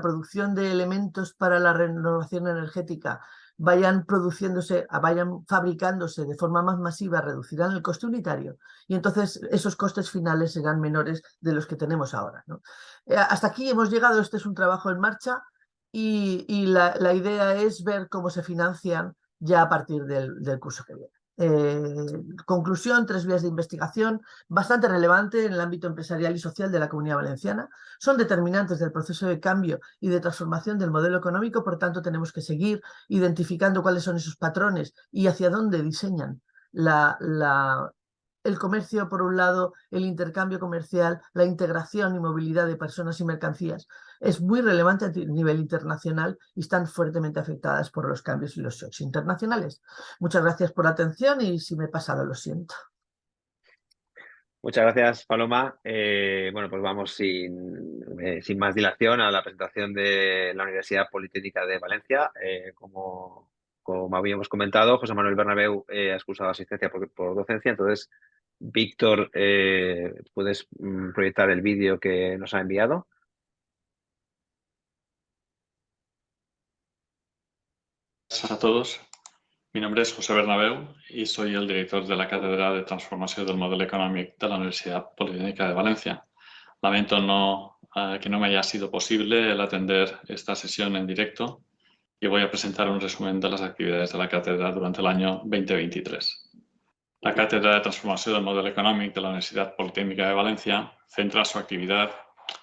producción de elementos para la renovación energética vayan fabricándose de forma más masiva, reducirán el coste unitario y entonces esos costes finales serán menores de los que tenemos ahora, ¿no? Hasta aquí hemos llegado. Este es un trabajo en marcha y la idea es ver cómo se financian ya a partir del curso que viene. Conclusión, 3 vías de investigación bastante relevante en el ámbito empresarial y social de la Comunidad Valenciana. Son determinantes del proceso de cambio y de transformación del modelo económico, por tanto tenemos que seguir identificando cuáles son esos patrones y hacia dónde diseñan el comercio, por un lado, el intercambio comercial, la integración y movilidad de personas y mercancías. Es muy relevante a nivel internacional y están fuertemente afectadas por los cambios y los shocks internacionales. Muchas gracias por la atención y si me he pasado, lo siento. Muchas gracias, Paloma. Bueno, pues vamos sin más dilación a la presentación de la Universidad Politécnica de Valencia. Como habíamos comentado, José Manuel Bernabéu ha excusado asistencia por docencia. Entonces, Víctor, ¿puedes proyectar el vídeo que nos ha enviado? Hola a todos. Mi nombre es José Bernabéu y soy el director de la Cátedra de Transformación del Modelo Económic de la Universidad Politécnica de Valencia. Lamento que no me haya sido posible el atender esta sesión en directo y voy a presentar un resumen de las actividades de la cátedra durante el año 2023. La Cátedra de Transformación del Modelo Económic de la Universidad Politécnica de Valencia centra su actividad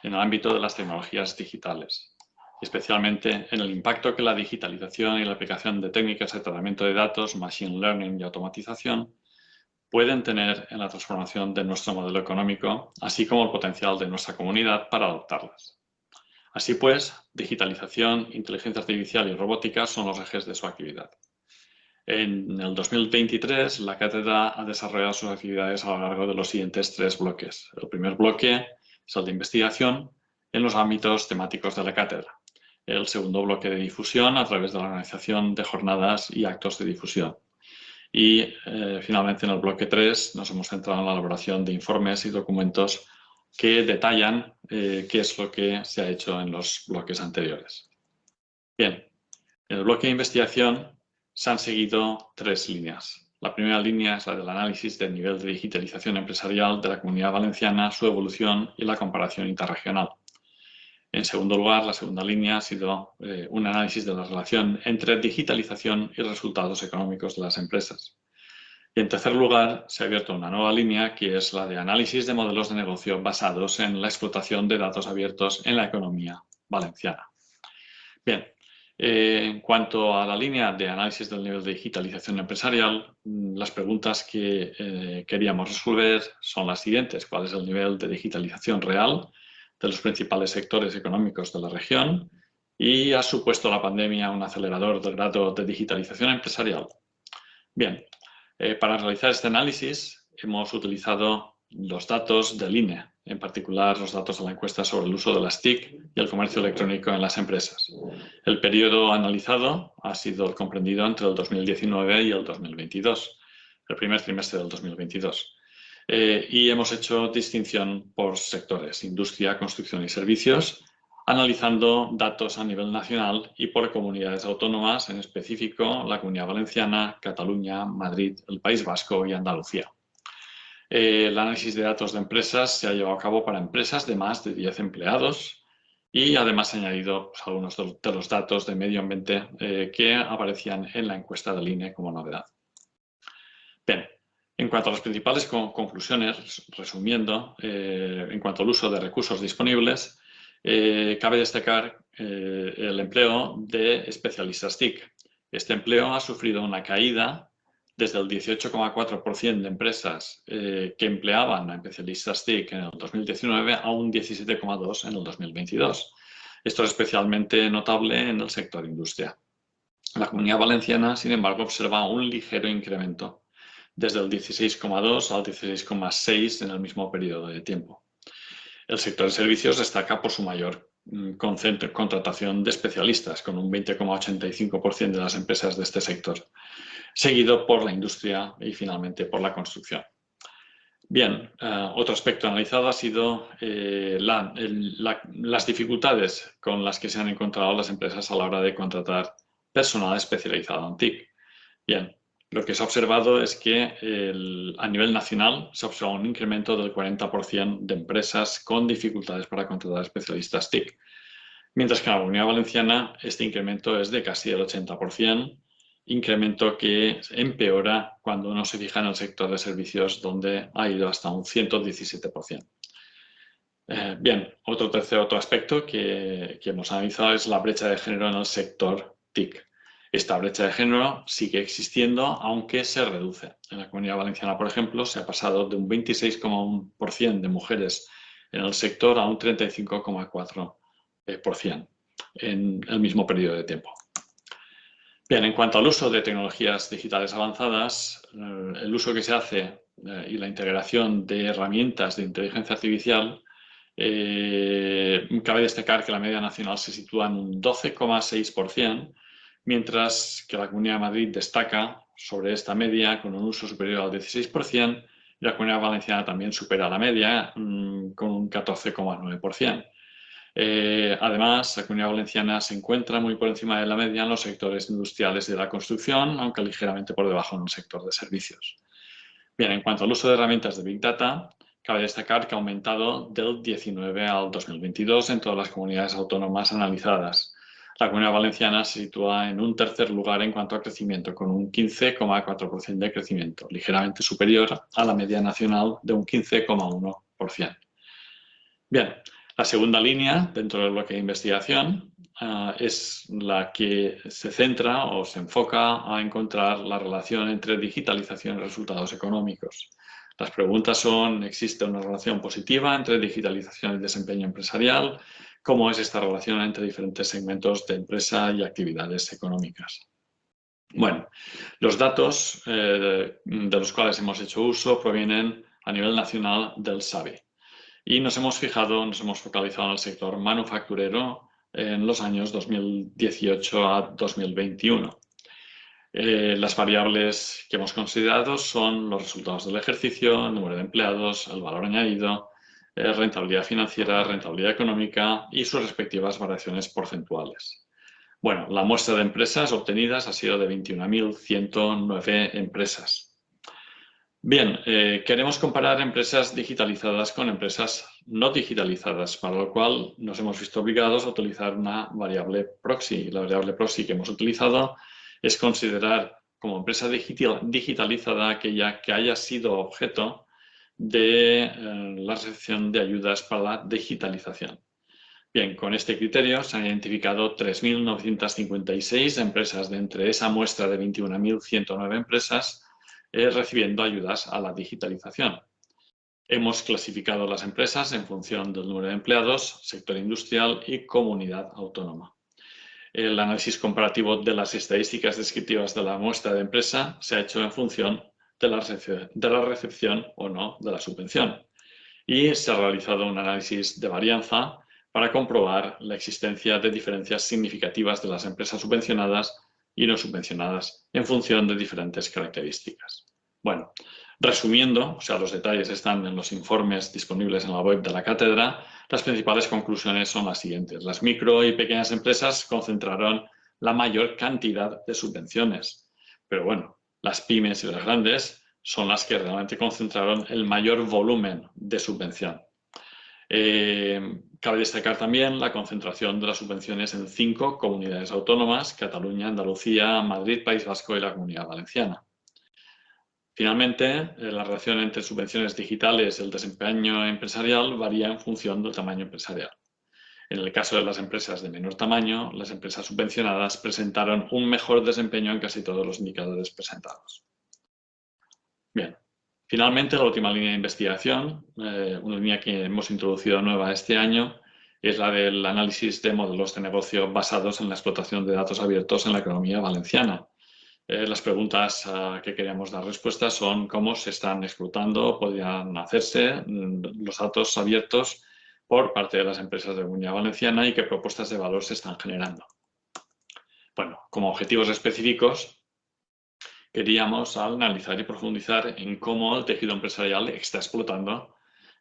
en el ámbito de las tecnologías digitales, especialmente en el impacto que la digitalización y la aplicación de técnicas de tratamiento de datos, machine learning y automatización pueden tener en la transformación de nuestro modelo económico, así como el potencial de nuestra comunidad para adoptarlas. Así pues, digitalización, inteligencia artificial y robótica son los ejes de su actividad. En el 2023, la cátedra ha desarrollado sus actividades a lo largo de los siguientes 3 bloques. El primer bloque es el de investigación en los ámbitos temáticos de la cátedra. El segundo bloque de difusión a través de la organización de jornadas y actos de difusión. Y finalmente en el bloque 3 nos hemos centrado en la elaboración de informes y documentos que detallan qué es lo que se ha hecho en los bloques anteriores. Bien, en el bloque de investigación se han seguido 3 líneas. La primera línea es la del análisis del nivel de digitalización empresarial de la Comunidad Valenciana, su evolución y la comparación interregional. En segundo lugar, la segunda línea ha sido un análisis de la relación entre digitalización y resultados económicos de las empresas. Y en tercer lugar, se ha abierto una nueva línea que es la de análisis de modelos de negocio basados en la explotación de datos abiertos en la economía valenciana. Bien, en cuanto a la línea de análisis del nivel de digitalización empresarial, las preguntas que queríamos resolver son las siguientes. ¿Cuál es el nivel de digitalización real de los principales sectores económicos de la región? ¿Y ha supuesto la pandemia un acelerador del grado de digitalización empresarial? Bien, para realizar este análisis hemos utilizado los datos del INE, en particular los datos de la encuesta sobre el uso de las TIC y el comercio electrónico en las empresas. El periodo analizado ha sido comprendido entre el 2019 y el 2022, el primer trimestre del 2022. Y hemos hecho distinción por sectores, industria, construcción y servicios, analizando datos a nivel nacional y por comunidades autónomas, en específico la Comunidad Valenciana, Cataluña, Madrid, el País Vasco y Andalucía. El análisis de datos de empresas se ha llevado a cabo para empresas de más de 10 empleados y además ha añadido pues, algunos de los datos de medio ambiente que aparecían en la encuesta del INE como novedad. Bien, en cuanto a las principales conclusiones, resumiendo, en cuanto al uso de recursos disponibles, cabe destacar el empleo de especialistas TIC. Este empleo ha sufrido una caída desde el 18,4% de empresas que empleaban a especialistas TIC en el 2019 a un 17,2% en el 2022. Esto es especialmente notable en el sector industria. La Comunidad Valenciana, sin embargo, observa un ligero incremento desde el 16,2 al 16,6 en el mismo periodo de tiempo. El sector de servicios destaca por su mayor contratación de especialistas, con un 20,85% de las empresas de este sector, seguido por la industria y finalmente por la construcción. Bien, otro aspecto analizado ha sido las dificultades con las que se han encontrado las empresas a la hora de contratar personal especializado en TIC. Bien, lo que se ha observado es que a nivel nacional se ha observado un incremento del 40% de empresas con dificultades para contratar especialistas TIC, mientras que en la Comunidad Valenciana este incremento es de casi el 80%, incremento que empeora cuando uno se fija en el sector de servicios, donde ha ido hasta un 117%. Bien, otro aspecto que hemos analizado es la brecha de género en el sector TIC. Esta brecha de género sigue existiendo, aunque se reduce. En la Comunidad Valenciana, por ejemplo, se ha pasado de un 26,1% de mujeres en el sector a un 35,4% en el mismo periodo de tiempo. Bien, en cuanto al uso de tecnologías digitales avanzadas, el uso que se hace y la integración de herramientas de inteligencia artificial, cabe destacar que la media nacional se sitúa en un 12,6%, mientras que la Comunidad de Madrid destaca sobre esta media con un uso superior al 16%, y la Comunidad Valenciana también supera la media con un 14,9%. Además, la Comunidad Valenciana se encuentra muy por encima de la media en los sectores industriales de la construcción, aunque ligeramente por debajo en el sector de servicios. Bien, en cuanto al uso de herramientas de Big Data, cabe destacar que ha aumentado del 19 al 2022 en todas las comunidades autónomas analizadas. La Comunidad Valenciana se sitúa en un tercer lugar en cuanto a crecimiento, con un 15,4% de crecimiento, ligeramente superior a la media nacional de un 15,1%. Bien, la segunda línea dentro del bloque de investigación es la que se centra o se enfoca a encontrar la relación entre digitalización y resultados económicos. Las preguntas son: ¿existe una relación positiva entre digitalización y desempeño empresarial? ¿Cómo es esta relación entre diferentes segmentos de empresa y actividades económicas? Bueno, los datos de los cuales hemos hecho uso provienen a nivel nacional del SABE. Y nos hemos focalizado en el sector manufacturero en los años 2018 a 2021. Las variables que hemos considerado son los resultados del ejercicio, el número de empleados, el valor añadido, rentabilidad financiera, rentabilidad económica y sus respectivas variaciones porcentuales. Bueno, la muestra de empresas obtenidas ha sido de 21.109 empresas. Bien, queremos comparar empresas digitalizadas con empresas no digitalizadas, para lo cual nos hemos visto obligados a utilizar una variable proxy. La variable proxy que hemos utilizado es considerar como empresa digitalizada aquella que haya sido objeto de la recepción de ayudas para la digitalización. Bien, con este criterio se han identificado 3.956 empresas de entre esa muestra de 21.109 empresas recibiendo ayudas a la digitalización. Hemos clasificado las empresas en función del número de empleados, sector industrial y comunidad autónoma. El análisis comparativo de las estadísticas descriptivas de la muestra de empresa se ha hecho en función de la recepción o no de la subvención. Y se ha realizado un análisis de varianza para comprobar la existencia de diferencias significativas de las empresas subvencionadas y no subvencionadas en función de diferentes características. Bueno, resumiendo, o sea, los detalles están en los informes disponibles en la web de la cátedra, las principales conclusiones son las siguientes. Las micro y pequeñas empresas concentraron la mayor cantidad de subvenciones, pero bueno, las pymes y las grandes son las que realmente concentraron el mayor volumen de subvención. Cabe destacar también la concentración de las subvenciones en 5 comunidades autónomas: Cataluña, Andalucía, Madrid, País Vasco y la Comunidad Valenciana. Finalmente, la relación entre subvenciones digitales y el desempeño empresarial varía en función del tamaño empresarial. En el caso de las empresas de menor tamaño, las empresas subvencionadas presentaron un mejor desempeño en casi todos los indicadores presentados. Bien, finalmente la última línea de investigación, una línea que hemos introducido nueva este año, es la del análisis de modelos de negocio basados en la explotación de datos abiertos en la economía valenciana. Las preguntas que queríamos dar respuesta son cómo se están explotando, podrían hacerse los datos abiertos por parte de las empresas de la Comunidad Valenciana y qué propuestas de valor se están generando. Bueno, como objetivos específicos, queríamos analizar y profundizar en cómo el tejido empresarial está explotando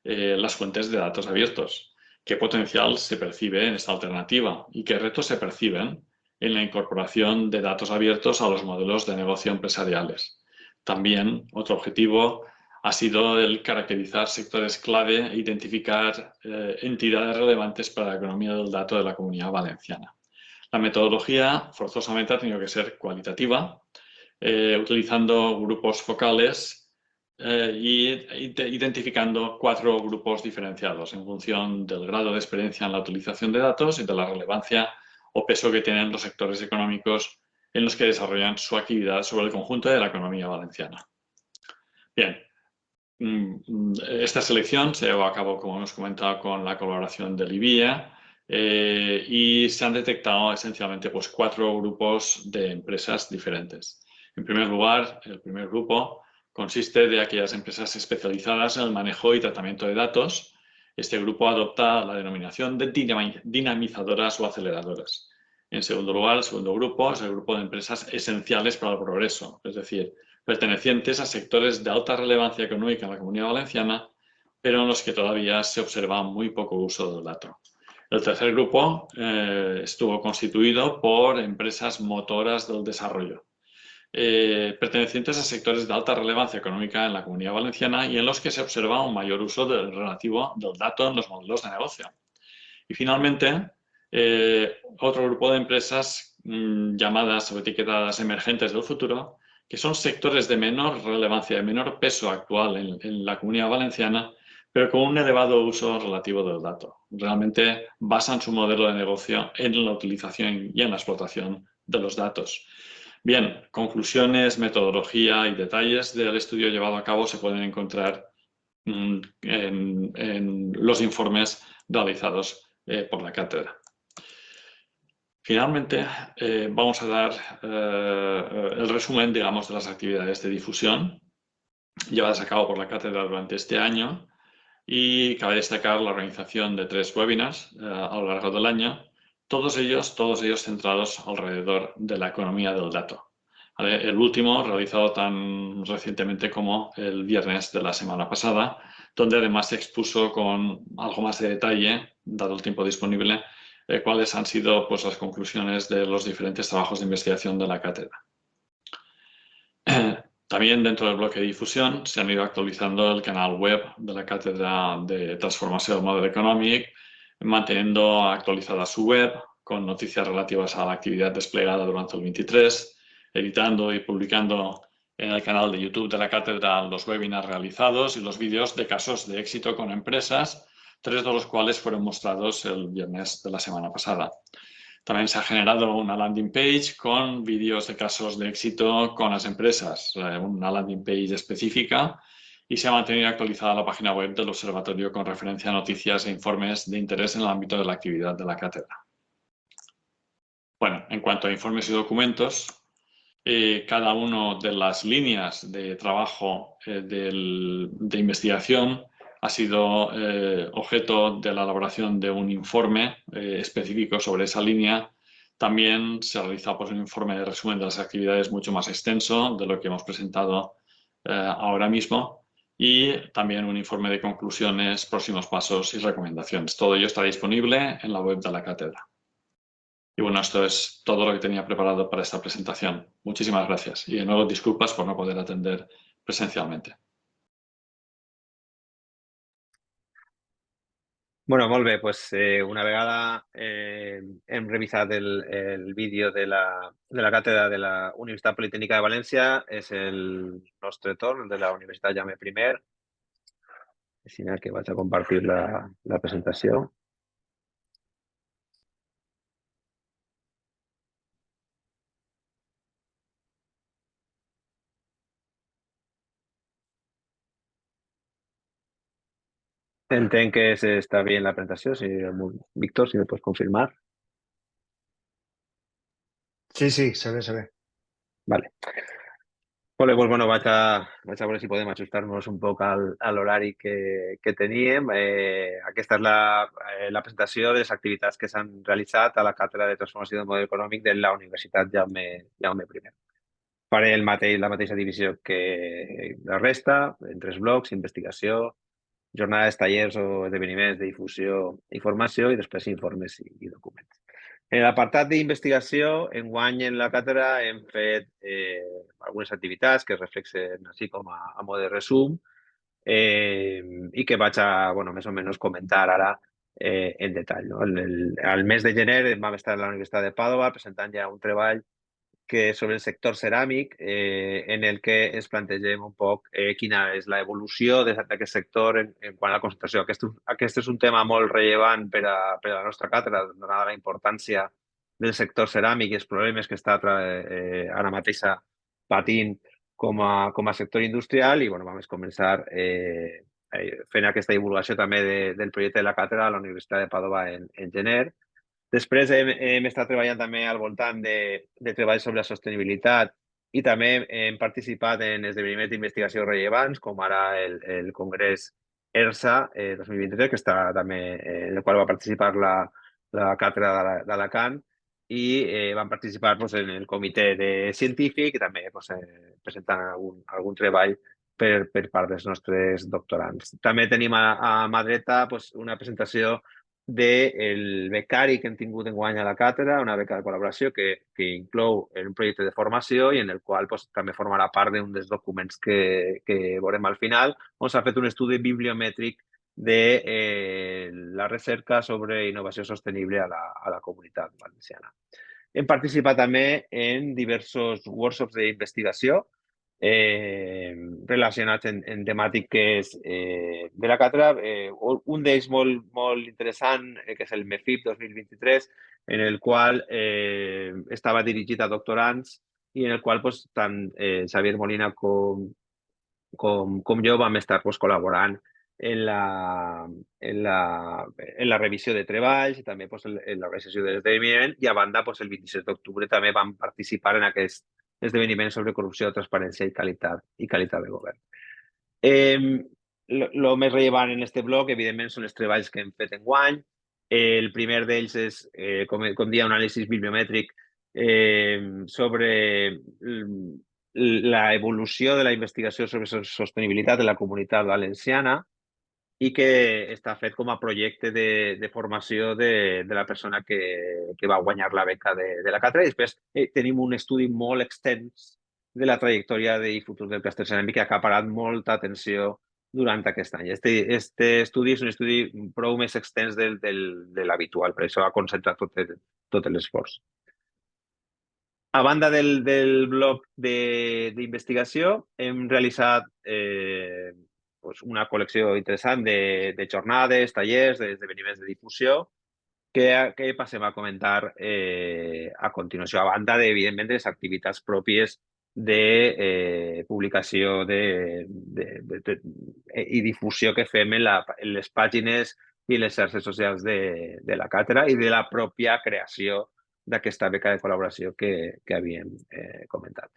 las fuentes de datos abiertos, qué potencial se percibe en esta alternativa y qué retos se perciben en la incorporación de datos abiertos a los modelos de negocio empresariales. También otro objetivo ha sido el caracterizar sectores clave e identificar entidades relevantes para la economía del dato de la Comunidad Valenciana. La metodología forzosamente ha tenido que ser cualitativa, utilizando grupos focales y identificando 4 grupos diferenciados en función del grado de experiencia en la utilización de datos y de la relevancia o peso que tienen los sectores económicos en los que desarrollan su actividad sobre el conjunto de la economía valenciana. Bien, esta selección se llevó a cabo, como hemos comentado, con la colaboración del IBIA y se han detectado esencialmente 4 grupos de empresas diferentes. En primer lugar, el primer grupo consiste de aquellas empresas especializadas en el manejo y tratamiento de datos. Este grupo adopta la denominación de dinamizadoras o aceleradoras. En segundo lugar, el segundo grupo es el grupo de empresas esenciales para el progreso, es decir, pertenecientes a sectores de alta relevancia económica en la Comunidad Valenciana, pero en los que todavía se observa muy poco uso del dato. El tercer grupo estuvo constituido por empresas motoras del desarrollo, pertenecientes a sectores de alta relevancia económica en la Comunidad Valenciana y en los que se observa un mayor uso relativo del dato en los modelos de negocio. Y finalmente, otro grupo de empresas llamadas o etiquetadas emergentes del futuro, que son sectores de menor relevancia, de menor peso actual en la Comunidad Valenciana, pero con un elevado uso relativo del dato. Realmente basan su modelo de negocio en la utilización y en la explotación de los datos. Bien, conclusiones, metodología y detalles del estudio llevado a cabo se pueden encontrar en los informes realizados por la cátedra. Finalmente, vamos a dar el resumen, digamos, de las actividades de difusión llevadas a cabo por la cátedra durante este año y cabe destacar la organización de 3 webinars a lo largo del año, todos ellos centrados alrededor de la economía del dato. El último realizado tan recientemente como el viernes de la semana pasada, donde además se expuso con algo más de detalle, dado el tiempo disponible, cuáles han sido pues, las conclusiones de los diferentes trabajos de investigación de la cátedra. También dentro del bloque de difusión se han ido actualizando el canal web de la Cátedra de Transformación del Model Economic, manteniendo actualizada su web con noticias relativas a la actividad desplegada durante el 23, editando y publicando en el canal de YouTube de la cátedra los webinars realizados y los vídeos de casos de éxito con empresas, 3 de los cuales fueron mostrados el viernes de la semana pasada. También se ha generado una landing page con vídeos de casos de éxito con las empresas, una landing page específica, y se ha mantenido actualizada la página web del observatorio con referencia a noticias e informes de interés en el ámbito de la actividad de la cátedra. Bueno, en cuanto a informes y documentos, cada una de las líneas de trabajo de investigación ha sido objeto de la elaboración de un informe específico sobre esa línea. También se realiza pues, un informe de resumen de las actividades mucho más extenso de lo que hemos presentado ahora mismo, y también un informe de conclusiones, próximos pasos y recomendaciones. Todo ello está disponible en la web de la cátedra. Y bueno, esto es todo lo que tenía preparado para esta presentación. Muchísimas gracias. Y de nuevo, disculpas por no poder atender presencialmente. Bueno, molt bé, doncs, una vegada hem revisat el vídeo de la càtedra de la Universitat Politècnica de València, és el nostre torn, el de la Universitat Jaume I. Així que vaig a compartir la presentació. Entenc que està bé la presentació. Víctor, si me pots confirmar. Sí, sí, se ve, se ve. Vale. Molt bé, doncs, bueno, vaig a veure si podem ajustar-nos un poc a l'horari que teníem. Aquesta és la presentació de les activitats que s'han realitzat a la càtedra de transformació del model econòmic de la Universitat Jaume I. Faré la mateixa divisió que la resta, en 3 blocs: investigació, jornades, tallers o esdeveniments de difusió i formació, i després informes i documents. En l'apartat d'investigació, enguany en la càtedra hem fet algunes activitats que es reflexen així com a mode de resum i que vaig a més o menys comentar ara en detall. Al mes de gener vam estar a la Universitat de Pàdua presentant ja un treball que sobre el sector ceràmic, en el que ens plantegem un poc quina és l'evolució d'aquest sector en quant a la concentració. Aquest és un tema molt rellevant per a la nostra càtedra, donada la importància del sector ceràmic i els problemes que està ara mateix patint com a sector industrial, i vam començar fent aquesta divulgació també del projecte de la càtedra a la Universitat de Pàdua en gener. Després hem estat treballant també al voltant de treballs sobre la sostenibilitat i també hem participat en esdeveniments d'investigació rellevants, com ara el Congrés ERSA 2023, que està també, en el qual va participar la càtedra d'Alacant, i vam participar en el comitè científic i també presentant algun treball per part dels nostres doctorands. També tenim a mà dreta una presentació del becari que hem tingut enguany a la càtedra, una beca de col·laboració que inclou un projecte de formació i en el qual també formarà part d'un dels documents que veurem al final, on s'ha fet un estudi bibliomètric de la recerca sobre innovació sostenible a la comunitat valenciana. Hem participat també en diversos workshops d'investigació relacionats en temàtiques de la càtedra. Un d'ells molt interessant, que és el MEFIP 2023, en el qual estava dirigit a doctorands i en el qual tant Xavier Molina com jo vam estar col·laborant en la revisió de treballs i també en la realització de l'esdeveniment, i a banda el 26 d'octubre també vam participar en aquest esdeveniment sobre corrupció, transparència i qualitat de govern. El més rellevant en aquest bloc, evidentment, són els treballs que hem fet enguany. El primer d'ells és, com dia, un anàlisi bibliomètric sobre l'evolució de la investigació sobre sostenibilitat de la comunitat valenciana i que està fet com a projecte de formació de la persona que va guanyar la beca de la càtedra. I després tenim un estudi molt extens de la trajectòria i futur del clúster ceràmic que ha acaparat molta atenció durant aquest any. Aquest estudi és un estudi prou més extens de l'habitual, per això ha concentrat tot l'esforç. A banda del bloc d'investigació, hem realitzat una col·lecció interessant de jornades, tallers, d'esdeveniments de difusió que passem a comentar a continuació, a banda, evidentment, de les activitats pròpies de publicació i difusió que fem en les pàgines i les xarxes socials de la càtedra i de la pròpia creació d'aquesta beca de col·laboració que havíem comentat.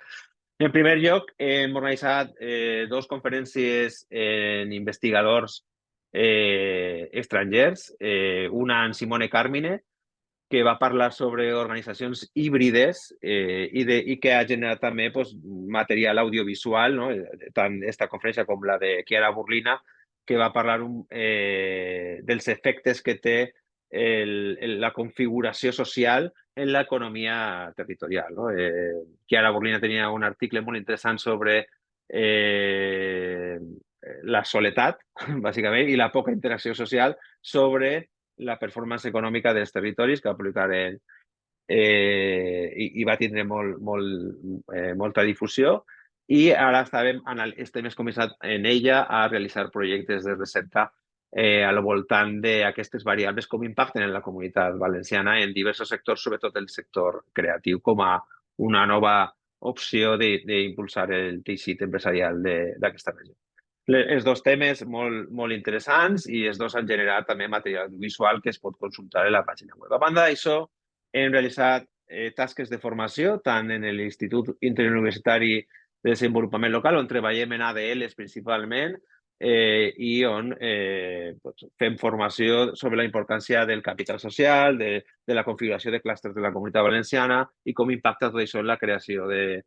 En primer lloc, hem organitzat 2 conferències en investigadors estrangers, una en Simone Carmine, que va parlar sobre organitzacions híbrides i que ha generat també material audiovisual, no? Tant aquesta conferència com la de Chiara Burlina, que va parlar dels efectes que té la configuració social en l'economia territorial. No? Chiara Burlina tenia un article molt interessant sobre la soledat, bàsicament, i la poca interacció social sobre la performance econòmica dels territoris que aplicaren i va tindre molta difusió. I ara estem començant en ella a realitzar projectes de recerca al voltant d'aquestes variables, com impacten en la comunitat valenciana en diversos sectors, sobretot el sector creatiu, com a una nova opció d'impulsar el teixit empresarial d'aquesta regió. Els 2 temes molt interessants i els 2 han generat també material visual que es pot consultar en la pàgina web. A banda d'això, hem realitzat tasques de formació tant en l'Institut Interuniversitari de Desenvolupament Local, on treballem en ADLs principalment i on fem formació sobre la importància del capital social, de la configuració de clústers de la Comunitat Valenciana i com impacta tot això en la creació de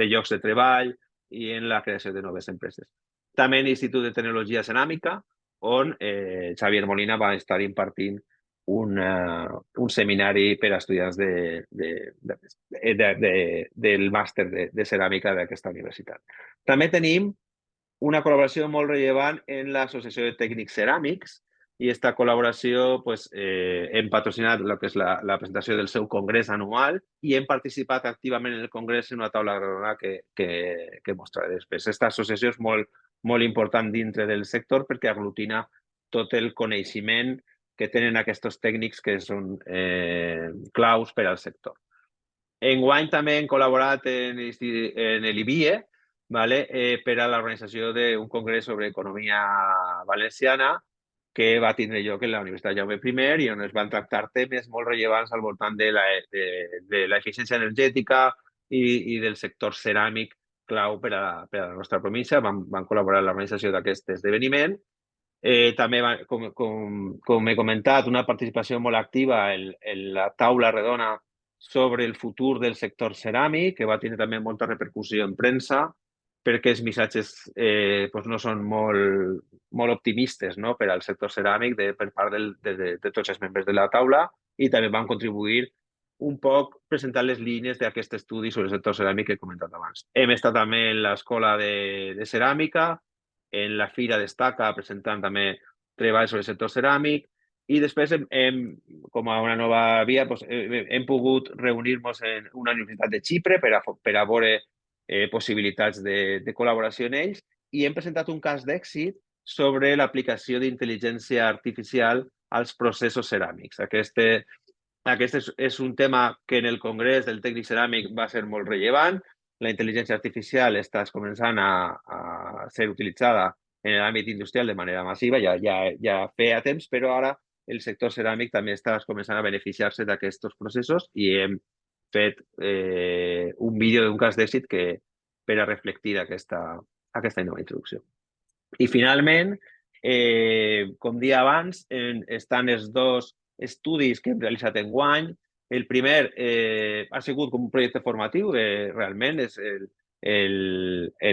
llocs de treball i en la creació de noves empreses. També en l'Institut de Tecnologia Ceràmica, on Xavier Molina va estar impartint un seminari per a estudiants del màster de ceràmica d'aquesta universitat. També tenim una col·laboració molt rellevant en l'Associació de Tècnics Ceràmics i aquesta col·laboració hem patrocinat el que és la presentació del seu congrés anual i hem participat activament en el congrés en una taula redonda que mostraré després. Aquesta associació és molt important dintre del sector perquè aglutina tot el coneixement que tenen aquests tècnics que són claus per al sector. Enguany també hem col·laborat en l'IBIE per a l'organització d'un congrés sobre economia valenciana que va tindre lloc en la Universitat Jaume I i on es van tractar temes molt rellevants al voltant de l'eficiència energètica i del sector ceràmic clau per a la nostra província. Van col·laborar en l'organització d'aquest esdeveniment. També, com he comentat, una participació molt activa en la taula redona sobre el futur del sector ceràmic, que va tenir també molta repercussió en premsa, perquè els missatges no són molt optimistes per al sector ceràmic per part de tots els membres de la taula i també van contribuir un poc presentant les línies d'aquest estudi sobre el sector ceràmic que he comentat abans. Hem estat també en l'Escola de Ceràmica, en la Fira Destaca, presentant també treballs sobre el sector ceràmic i després, com a una nova via, hem pogut reunir-nos en una universitat de Xipre per a veure possibilitats de col·laboració en ells i hem presentat un cas d'èxit sobre l'aplicació d'intel·ligència artificial als processos ceràmics. Aquest és un tema que en el Congrés del Tècnic Ceràmic va ser molt rellevant. La intel·ligència artificial està començant a ser utilitzada en l'àmbit industrial de manera massiva, ja feia temps, però ara el sector ceràmic també està començant a beneficiar-se d'aquests processos i hem fet un vídeo d'un cas d'èxit per a reflectir aquesta nova introducció. I finalment, com dia abans, estan els 2 estudis que hem realitzat enguany. El primer ha sigut com un projecte formatiu, realment, és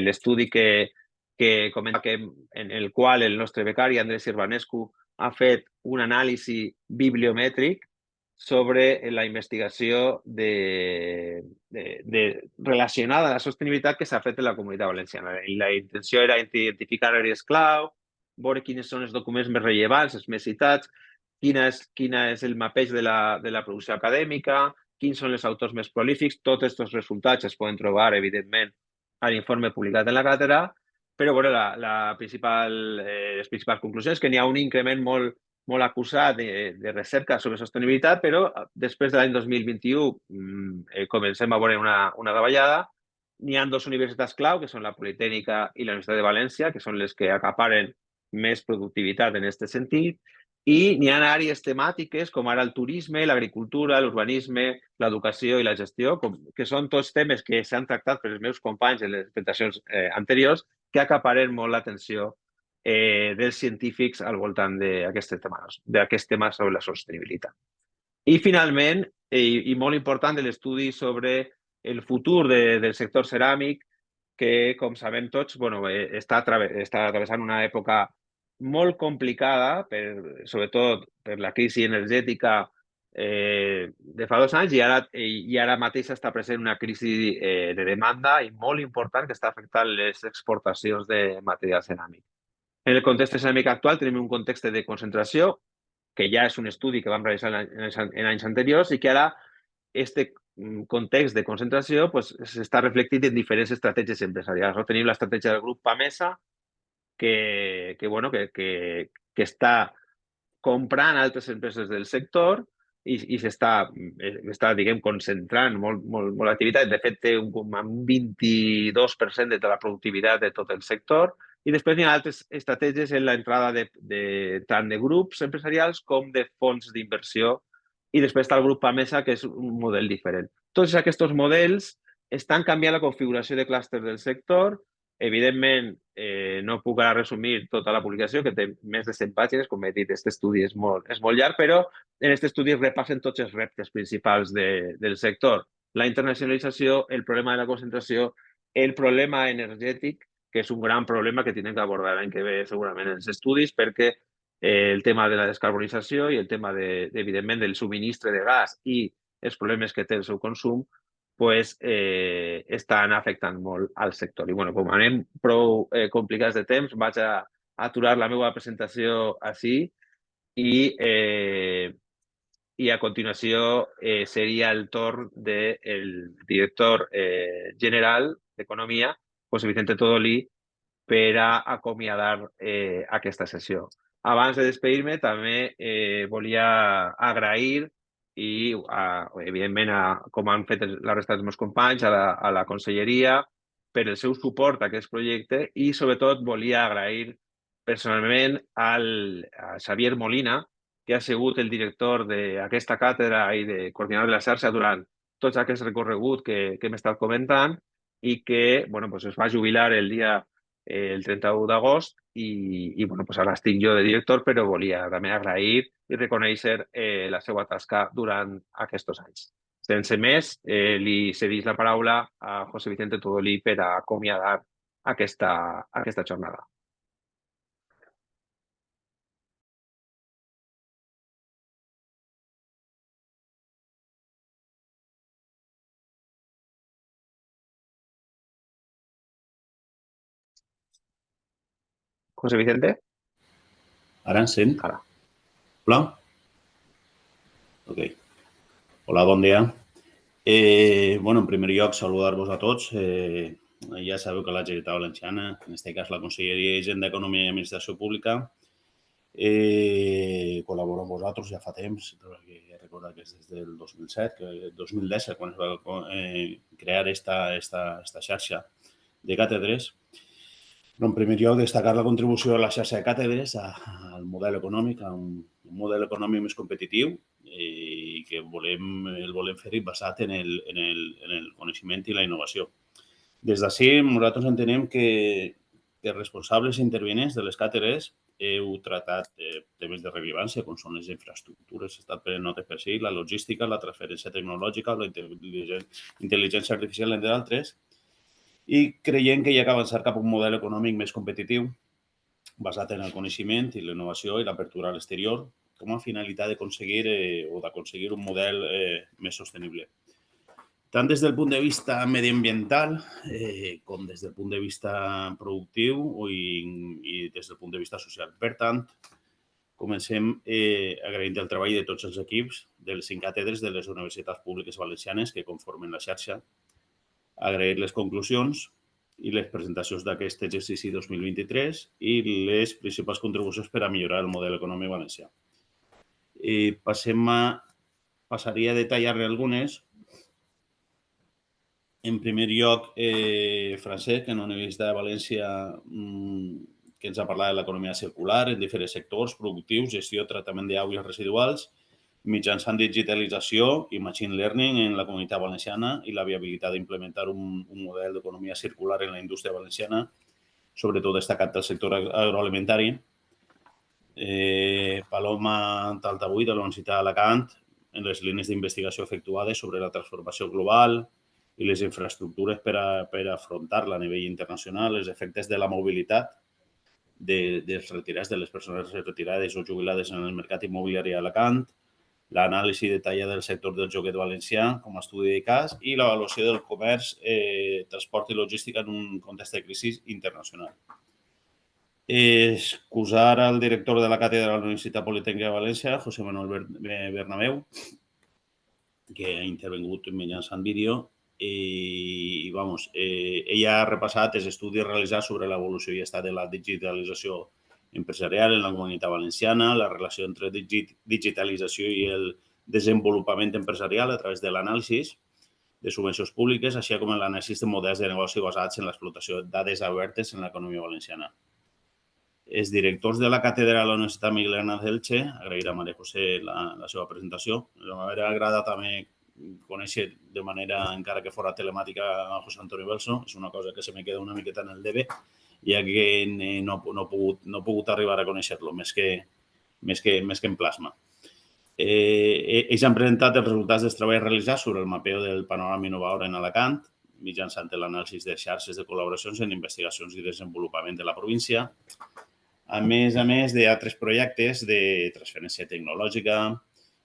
l'estudi que comenta en el qual el nostre becari, Andrés Irbanescu, ha fet un anàlisi bibliomètric sobre la investigació relacionada a la sostenibilitat que s'ha fet en la Comunitat Valenciana. La intenció era identificar àrees clau, veure quins són els documents més rellevants, els més citats, quin és el mapeig de la producció acadèmica, quins són els autors més prolífics. Tots aquests resultats es poden trobar, evidentment, a l'informe publicat en la càtedra, però les principals conclusions és que n'hi ha un increment molt acusat de recerca sobre sostenibilitat, però després de l'any 2021 comencem a veure una davallada. N'hi ha 2 universitats clau, que són la Politècnica i la Universitat de València, que són les que acaparen més productivitat en aquest sentit, I n'hi ha àrees temàtiques com ara el turisme, l'agricultura, l'urbanisme, l'educació i la gestió, que són tots temes que s'han tractat per els meus companys en les presentacions anteriors, que acaparen molt l'atenció dels científics al voltant d'aquest tema sobre la sostenibilitat. I finalment, i molt important, l'estudi sobre el futur del sector ceràmic, que, com sabem tots, està travessant una època molt complicada, sobretot per la crisi energètica de fa 2 anys, i ara mateix està present una crisi de demanda i molt important que està afectant les exportacions de material ceràmic. En el context ceràmic actual tenim un context de concentració, que ja és un estudi que vam realitzar en anys anteriors i que ara aquest context de concentració s'està reflectit en diferents estratègies empresarials. Tenim l'estratègia del grup Pamesa, que està comprant altres empreses del sector i s'està, diguem, concentrant molt l'activitat. De fet, té un 22% de la productivitat de tot el sector. I després hi ha altres estratègies en l'entrada tant de grups empresarials com de fons d'inversió. I després està el grup Pamesa, que és un model diferent. Tots aquests models estan canviant la configuració de clústers del sector. Evidentment, no puc ara resumir tota la publicació, que té més de 100 pàgines. Com he dit, aquest estudi és molt llarg, però en aquest estudi es repassen tots els reptes principals del sector. La internacionalització, el problema de la concentració, el problema energètic, que és un gran problema que tenen que abordar l'any que ve segurament en els estudis, perquè el tema de la descarbonització i el tema, evidentment, del subministre de gas i els problemes que té el seu consum estan afectant molt al sector. I com anem prou complicats de temps, vaig a aturar la meva presentació així i a continuació seria el torn del director general d'Economia, José Vicente Todolí, per a acomiadar aquesta sessió. Abans de despedir-me, també volia agrair i, evidentment, com han fet la resta dels meus companys, a la conselleria per el seu suport a aquest projecte i, sobretot, volia agrair personalment a Xavier Molina, que ha sigut el director d'aquesta càtedra i de coordinador de la xarxa durant tot aquest recorregut que hem estat comentant i que es va jubilar el 31 d'agost i ara estic jo de director, però volia també agrair i reconèixer la seva tasca durant aquests anys. Sense més, li cedís la paraula a José Vicente Todolí per a acomiadar aquesta jornada. José Vicente? Ara em sent? Ara. Hola? Ok. Hola, bon dia. En primer lloc, saludar-vos a tots. Ja sabeu que la Generalitat Valenciana, en aquest cas la Conselleria d'Hisenda, Economia i Administració Pública, col·labora amb vosaltres ja fa temps. Recordo que és des del 2010, quan es va crear aquesta xarxa de càtedres. En primer lloc, destacar la contribució de la xarxa de càtedres al model econòmic, a un model econòmic més competitiu i que el volem fer basat en el coneixement i la innovació. Des d'ací, nosaltres entenem que els responsables intervinents de les càtedres heu tratat temes de rellevància, com són les infraestructures, estat prenent notes per si, la logística, la transferència tecnològica, la intel·ligència artificial, entre d'altres, i creiem que hi ha que avançar cap a un model econòmic més competitiu, basat en el coneixement i la innovació i l'apertura a l'exterior, com a finalitat d'aconseguir un model més sostenible. Tant des del punt de vista mediambiental com des del punt de vista productiu i des del punt de vista social. Per tant, comencem agraint el treball de tots els equips de les 5 càtedres de les universitats públiques valencianes que conformen la xarxa, agrair les conclusions i les presentacions d'aquest exercici 2023 i les principals contribucions per a millorar el model econòmic valencià. Passaria a detallar-ne algunes. En primer lloc, Francesc, en la Universitat de València, que ens ha parlat de l'economia circular en diferents sectors productius, gestió, tractament d'aigües residuals, mitjançant digitalització i machine learning en la Comunitat Valenciana i la viabilitat d'implementar un model d'economia circular en la indústria valenciana, sobretot destacat del sector agroalimentari. Paloma Taltabull, de la Universitat d'Alacant, en les línies d'investigació efectuades sobre la transformació global i les infraestructures per afrontar-la a nivell internacional, els efectes de la mobilitat dels retirats, de les persones retirades o jubilades en el mercat immobiliari d'Alacant, l'anàlisi detallada del sector del joguet valencià com a estudi de cas i l'avaluació del comerç, transport i logística en un context de crisi internacional. Excusar al director de la càtedra de la Universitat Politècnica de València, José Manuel Bernabéu, que ha intervingut mitjançant vídeo. Ella ha repassat els estudis realitzats sobre l'evolució i estat de la digitalització empresarial en la Comunitat Valenciana, la relació entre digitalització i el desenvolupament empresarial a través de l'anàlisi de subvencions públiques, així com l'anàlisi de models de negoci basats en l'explotació de dades obertes en l'economia valenciana. Els directors de la càtedra de la Universitat Miguel Hernández Elche, agrair a Maria José la seva presentació. M'hauria agradat també conèixer de manera, encara que fora telemàtica, a José Antonio Belso. És una cosa que se me queda una miqueta en el debe, ja que no he pogut arribar a conèixer-lo, més que en plasma. Ells han presentat els resultats dels treballs realitzats sobre el mapeo del panorama innovador en Alacant, mitjançant l'anàlisi de xarxes de col·laboracions en investigacions i desenvolupament de la província, a més d'altres projectes de transferència tecnològica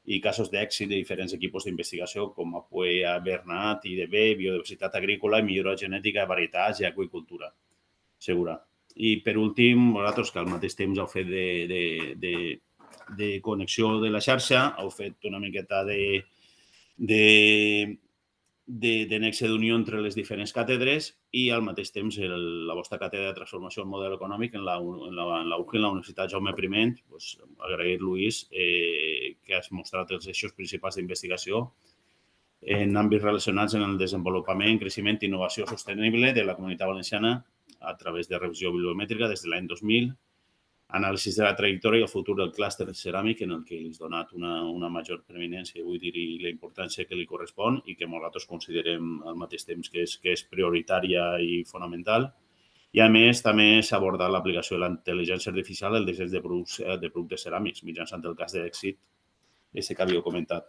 i casos d'èxit de diferents equips d'investigació com APUE, Bernat, IDB, biodiversitat agrícola, millora genètica, varietats i aqüicultura segura. I per últim, vosaltres que al mateix temps heu fet de connexió de la xarxa, heu fet una miqueta de nexe d'unió entre les diferents càtedres i al mateix temps la vostra càtedra de transformació del model econòmic en la UG, en la Universitat Jaume I. Agrair, Lluís, que has mostrat els eixos principals d'investigació en àmbits relacionats amb el desenvolupament, creixement i innovació sostenible de la Comunitat Valenciana a través de revisió bibliomètrica des de l'any 2000, anàlisi de la trajectòria i el futur del clúster ceràmic, en el que li has donat una major preeminència, vull dir, i la importància que li correspon i que nosaltres considerem al mateix temps que és prioritària i fonamental. I, a més, també s'ha abordat l'aplicació de la intel·ligència artificial al disseny de productes ceràmics, mitjançant el cas d'èxit, que havíeu comentat.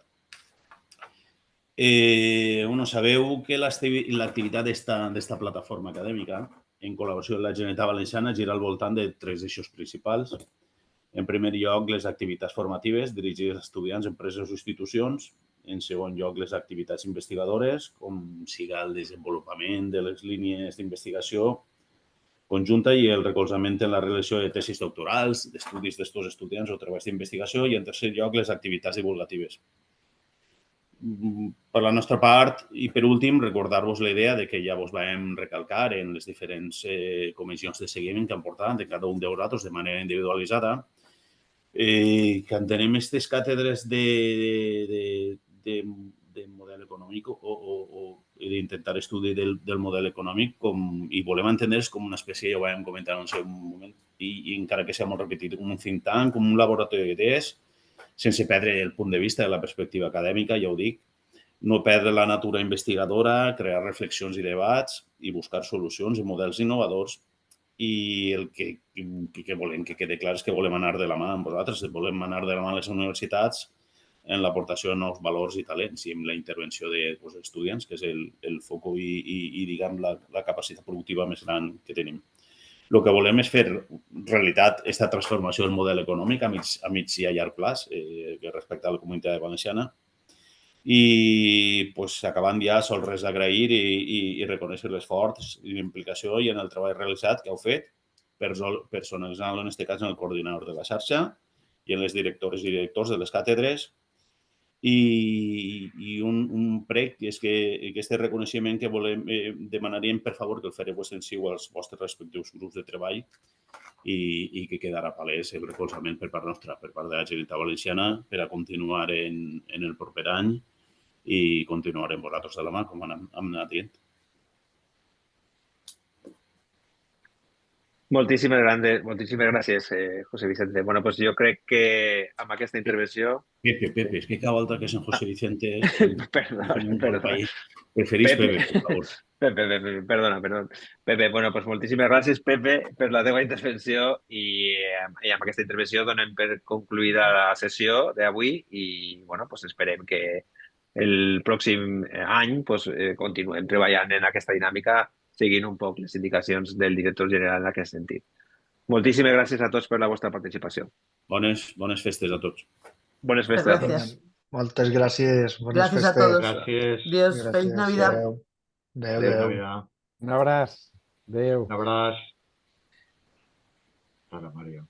Sabeu que l'activitat d'esta plataforma acadèmica, en col·laboració amb la Generalitat Valenciana, gira al voltant de 3 eixos principals. En primer lloc, les activitats formatives dirigides a estudiants, empreses o institucions. En segon lloc, les activitats investigadores, com siga el desenvolupament de les línies d'investigació conjunta i el recolzament en la realització de tesis doctorals, d'estudis d'estos estudiants o treballs d'investigació. I, en tercer lloc, les activitats divulgatives. Per la nostra part, i per últim, recordar-vos la idea que ja vos vam recalcar en les diferents comissions de seguiment que han portat de cada un de vosaltres de manera individualitzada, que entenem aquestes càtedres de model econòmic o d'intentar estudi del model econòmic i volem entendre-les com una espècie, ja ho vam comentar en el seu moment, i encara que sigui molt repetit, com un think tank, com un laboratori d'idees, sense perdre el punt de vista de la perspectiva acadèmica, ja ho dic, no perdre la natura investigadora, crear reflexions i debats i buscar solucions i models innovadors. I el que volem que quede clar és que volem anar de la mà amb vosaltres, volem anar de la mà a les universitats en l'aportació de nous valors i talents i en la intervenció dels estudiants, que és el foc i diguem, la capacitat productiva més gran que tenim. El que volem és fer realitat aquesta transformació del model econòmic a mig i a llarg plaç respecte a la Comunitat Valenciana. I acabant ja, sol res agrair i reconèixer l'esforç i l'implicació i en el treball realitzat que heu fet, personalitzant-lo en aquest cas en el coordinador de la xarxa i en les directores i directors de les càtedres. I un prec, és que aquest reconeixement que demanaríem, per favor, que el fareu extensiu als vostres respectius grups de treball i que quedarà palès el recolzament per part nostra, per part de la Generalitat Valenciana, per a continuar en el proper any i continuarem vosaltres de la mà, com hem anat dient. Moltíssimes gràcies, José Vicente. Bueno, pues jo crec que amb aquesta intervenció... Pepe, es que cada volta que es en José Vicente es Perdona. país. Preferís Pepe, por favor. Pepe, perdona. Pepe, bueno, pues moltíssimes gràcies, Pepe, per la teva intervenció i amb aquesta intervenció donem per concluïda la sessió d'avui i, bueno, pues esperem que el pròxim any pues, continuem treballant en aquesta dinàmica seguint un poc les indicacions del director general en aquest sentit. Moltíssimes gràcies a tots per la vostra participació. Bones festes a tots. Bones festes a tots. Moltes gràcies. Bones Gràcies a festes. todos. Gràcies. Dios, feliz Navidad. Adéu. Un abraç. Adéu. Un abraç. Para Mario.